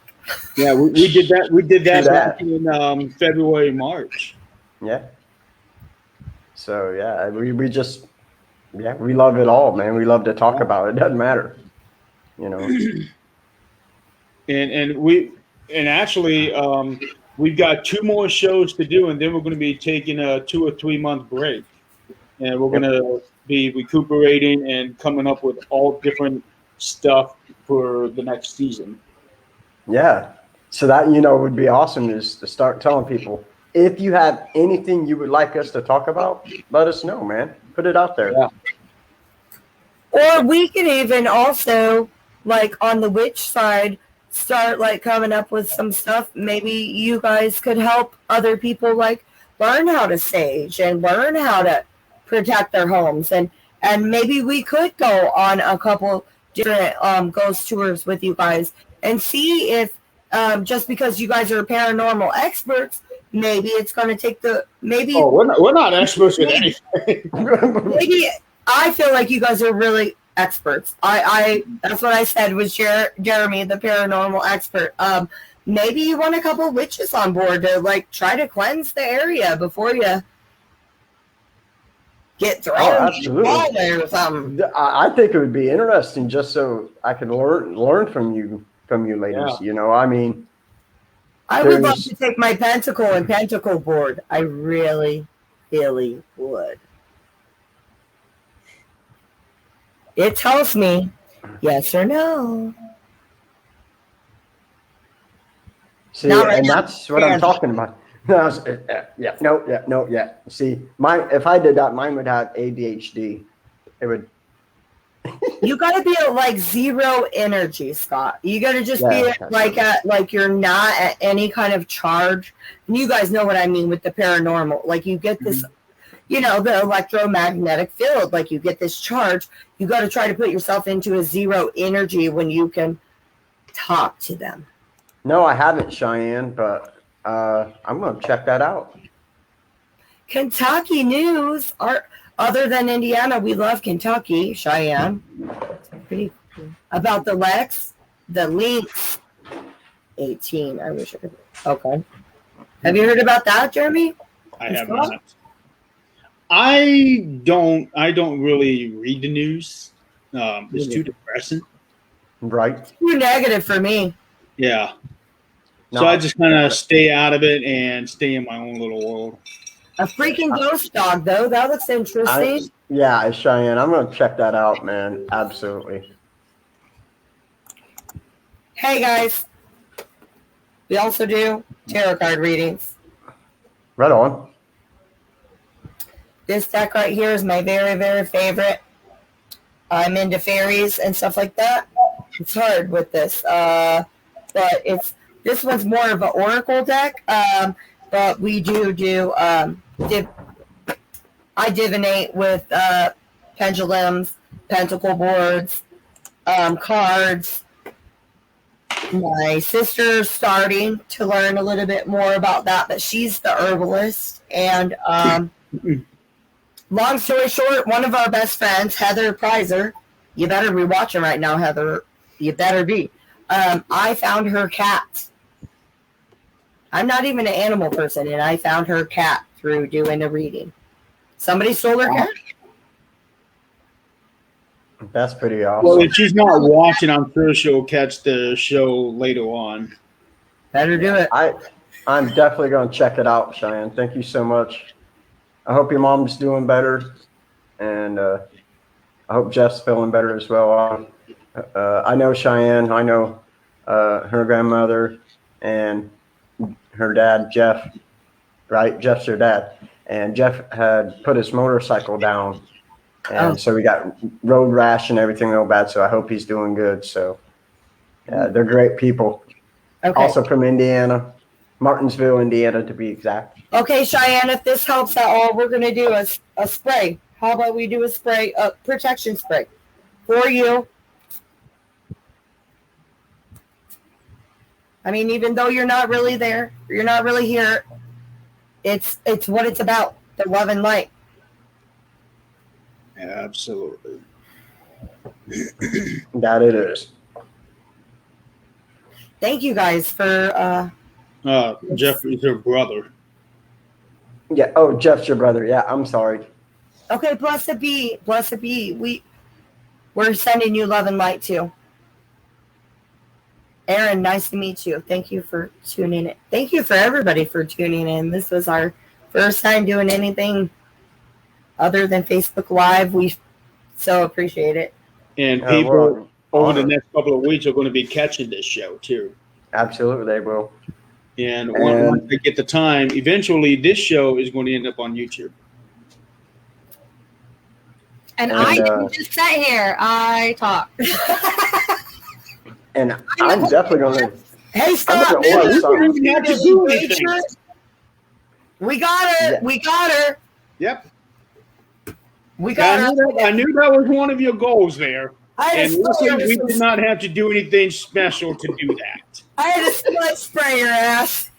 Yeah, we did that. We did True that back in February, March. Yeah. So yeah, we just we love it all, man. We love to talk about it. It doesn't matter, you know. And actually, we've got 2 more shows to do, and then we're going to be taking a 2 or 3 month break, and we're going to be recuperating and coming up with all different stuff for the next season. Yeah. So that would be awesome is to start telling people if you have anything you would like us to talk about, let us know, man. Put it out there. Yeah. Or we could even also, like on the witch side, start like coming up with some stuff. Maybe you guys could help other people like learn how to sage and learn how to protect their homes. And maybe we could go on a couple different ghost tours with you guys and see if just because you guys are paranormal experts, maybe it's going to take we're not experts in anything. Maybe I feel like you guys are really experts. I that's what I said was Jeremy, the paranormal expert. Maybe you want a couple witches on board to like try to cleanse the area before you get thrown or something. I think it would be interesting just so I can learn from you ladies. Yeah. I mean, I would love to take my pentacle board. I really, really would. It tells me yes or no. See, that's what I'm talking about. Yeah. See, if I did that, mine would have ADHD. It would. You got to be at like 0 energy, Scott. You got to just be like you're not at any kind of charge. And you guys know what I mean with the paranormal. Like you get this, the electromagnetic field. Like you get this charge. You got to try to put yourself into a 0 energy when you can talk to them. No, I haven't, Cheyenne, but I'm going to check that out. Kentucky news other than Indiana, we love Kentucky, Cheyenne. Pretty cool. About the Lynx 18. I wish I could. Okay. Have you heard about that, Jeremy? I have not. I don't really read the news. It's too depressing. Right. Too negative for me. Yeah. So I just kind of stay out of it and stay in my own little world. A freaking ghost dog, though. That looks interesting. Cheyenne, I'm going to check that out, man. Absolutely. Hey, guys. We also do tarot card readings. Right on. This deck right here is my very, very favorite. I'm into fairies and stuff like that. It's hard with this. But this one's more of an oracle deck. But we do I divinate with pendulums, pentacle boards, cards. My sister's starting to learn a little bit more about that, but she's the herbalist. And long story short, one of our best friends, Heather Prizer, you better be watching right now, Heather. You better be. I found her cat. I'm not even an animal person, and I found her cat through doing a reading. Somebody stole her cat? That's pretty awesome. Well, if she's not watching, I'm sure she'll catch the show later on. Better do it. I'm definitely going to check it out, Cheyenne. Thank you so much. I hope your mom's doing better, and I hope Jeff's feeling better as well. I know Cheyenne. I know her grandmother and her dad, Jeff, right? Jeff's her dad. And Jeff had put his motorcycle down. And so we got road rash and everything real bad. So I hope he's doing good. So they're great people. Okay. Also from Indiana, Martinsville, Indiana, to be exact. Okay, Cheyenne, if this helps at all, we're going to do a spray. How about we do a spray, a protection spray for you. I mean, even though you're not really there, you're not really here, it's what it's about, the love and light. Absolutely. That it is. Thank you guys for Jeff is your brother. Yeah. Oh, Jeff's your brother. Yeah. I'm sorry. okay, blessed be. We're sending you love and light too. Aaron, nice to meet you. Thank you for tuning in. Thank you for everybody for tuning in. This was our first time doing anything other than Facebook Live. We so appreciate it. And we're people over the honored. next couple of weeks are going to be catching this show too. Absolutely, they will. And once they get the time, eventually this show is going to end up on YouTube. And I didn't just sit here. I talk. And I'm definitely going to. Hey, Scott, I'm gonna order something. We have to do anything. We got her. Yeah. We got her. Yep. We got her. I knew that was one of your goals there. I had And to spray luckily, we her did some- not have to do anything special to do that. I had to split spray your ass.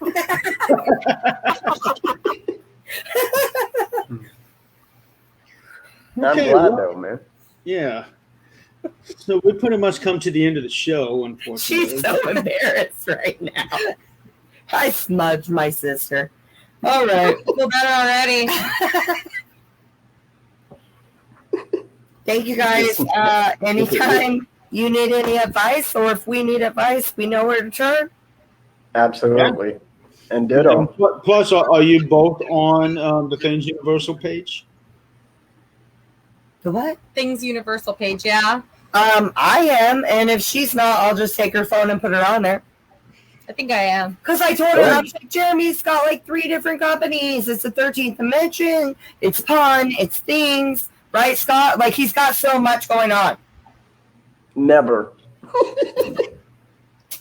I'm Okay, glad well, though, man. Yeah. So we pretty much come to the end of the show, unfortunately. She's so embarrassed right now. I smudged my sister. All right. Feel better already. Thank you guys. Anytime you need any advice or if we need advice, we know where to turn. Absolutely. And ditto. And plus, are you both on the Things Universal page? The what? Things Universal page, yeah. I am, and if she's not, I'll just take her phone and put her on there. I think I am. Because I told her, I was like, Jeremy's got like 3 different companies. It's the 13th Dimension, it's Pun, it's Things, right, Scott? Like, he's got so much going on. Never.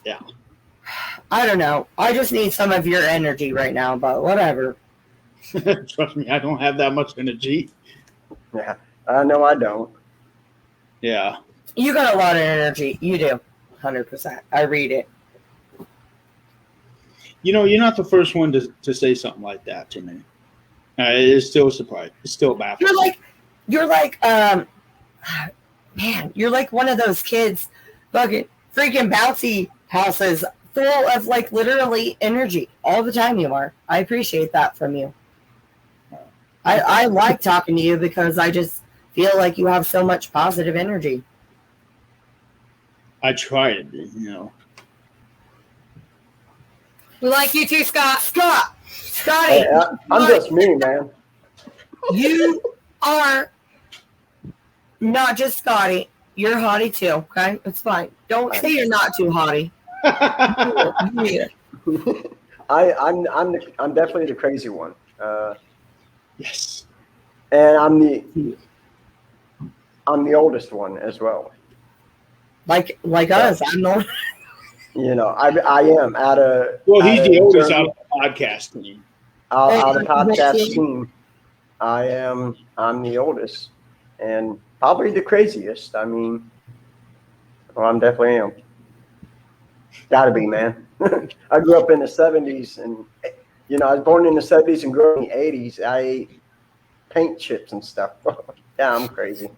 Yeah. I don't know. I just need some of your energy right now, but whatever. Trust me, I don't have that much energy. Yeah. No, I don't. Yeah. You got a lot of energy. You do. 100%. I read it. You know, you're not the first one to say something like that to me. It's still a surprise. It's still baffling. You're like, man, you're like one of those kids, fucking freaking bouncy houses full of like literally energy all the time. You are. I appreciate that from you. I like talking to you because I just feel like you have so much positive energy. I try to be, you know. We like you too, Scott. Scotty, Hey, I'm just me, man. you are not just Scotty. You're hottie too, okay? It's fine. Don't say you're not too hottie. I'm definitely the crazy one. Yes. And I'm the oldest one as well. Like us. I'm not. You know, I am Well, he's the oldest out of the podcast team. out of the podcast team. I'm the oldest and probably the craziest. I mean, well, I'm definitely am. Gotta be, man. I grew up in the 70s and, you know, I was born in the 70s and grew up in the 80s. I ate paint chips and stuff. Yeah, I'm crazy.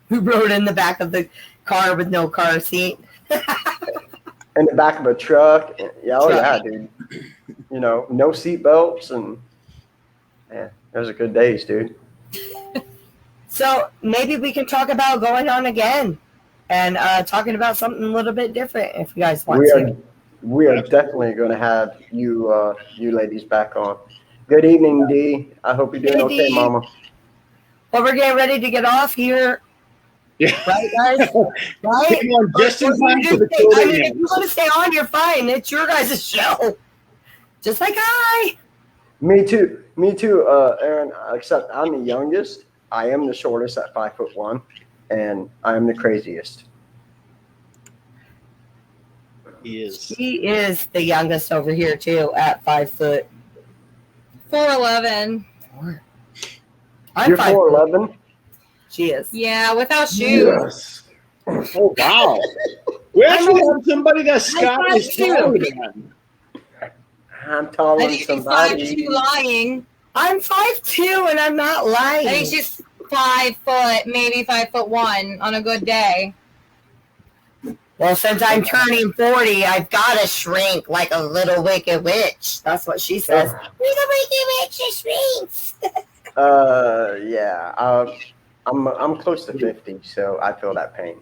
Who rode in the back of the car with no car seat? In the back of a truck. Yeah, oh yeah, dude. You know, no seat belts and yeah, those are good days, dude. So maybe we can talk about going on again and talking about something a little bit different if you guys want to. We are definitely going to have you ladies back on. Good evening, Dee. I hope you're doing okay, Dee. Mama. Well, we're getting ready to get off here. Yeah. Right, guys? Right? Come on, just in time for the I mean, Q&A. if you want to stay on, you're fine. It's your guys' show. Just like I. Me too, Aaron. Except I'm the youngest. I am the shortest at 5'1", and I am the craziest. He is. She is the youngest over here, too, at 5 foot. 4'11". I'm You're 5 4'11". She is. Yeah, without shoes. Yes. Oh, wow. We actually have somebody that Scott is 5'2". taller than. I'm taller I than think she's somebody. 5'2" lying. I'm 5'2" and I'm not lying. I think she's 5 foot, maybe 5'1" on a good day. Well, since I'm turning 40, I've got to shrink like a little wicked witch. That's what she says. We're the wicked witch that shrinks. Yeah. I'm close to 50, so I feel that pain.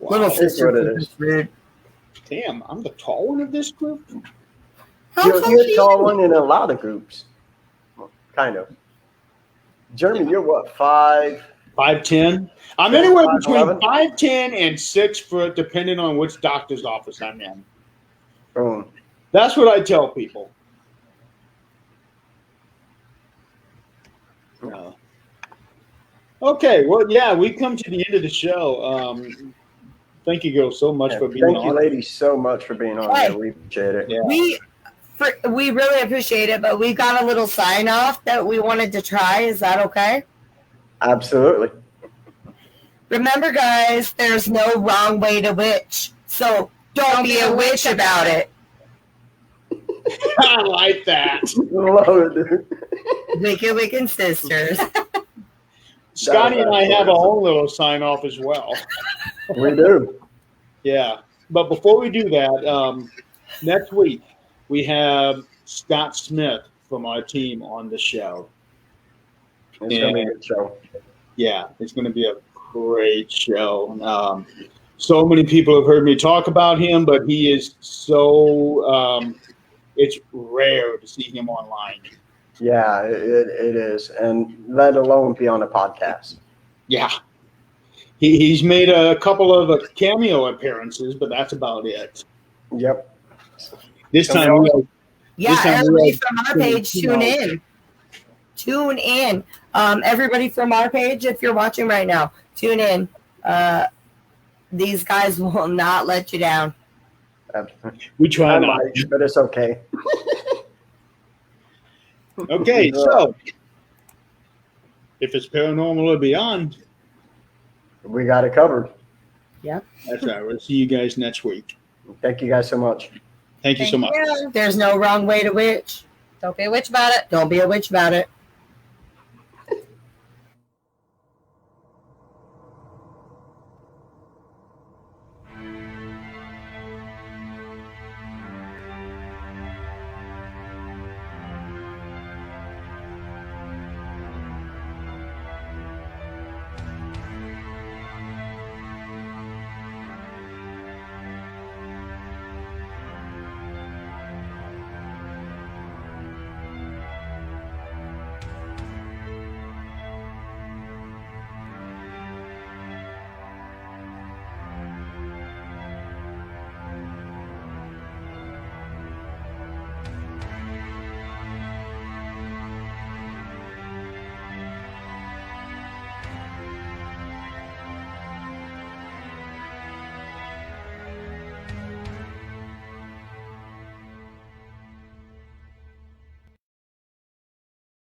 Wow. Little It's sister, what it is. rude. Damn, I'm the tall one of this group. How You're tall are a tall you? one in a lot of groups. Kind of. Jeremy, you're what, 5? 5'10". I'm 10, anywhere between 5'11"? 5'10" and 6 foot, depending on which doctor's office I'm in. Boom. That's what I tell people. Okay, well, yeah, we come to the end of the show. Thank you, girls, so much for being Thank on. you, ladies, so much for being on Hey. here. We appreciate it. Yeah. We really appreciate it, but we got a little sign off that we wanted to try. Is that okay? Absolutely. Remember, guys, there's no wrong way to witch. So don't be a witch about it. I like that. Love it. Wicked Wiccan sisters. Scotty and I have our own little sign off as well. We do. Yeah. But before we do that, next week we have Scott Smith from our team on the show. It's going to be a good show. Yeah, it's going to be a great show. So many people have heard me talk about him, but he is so it's rare to see him online. Yeah, it is. And let alone be on a podcast. Yeah. He's made a couple of cameo appearances, but that's about it. Yep. This time, Yeah, This time everybody we from our page, tune in. Tune in. Everybody from our page, if you're watching right now, tune in. These guys will not let you down. we try I not. might, but it's okay. Okay, so if it's paranormal or beyond, We got it covered. that's right. We'll see you guys next week. Thank you guys so much. Thank you so much. There's no wrong way to witch. Don't be a witch about it. Don't be a witch about it.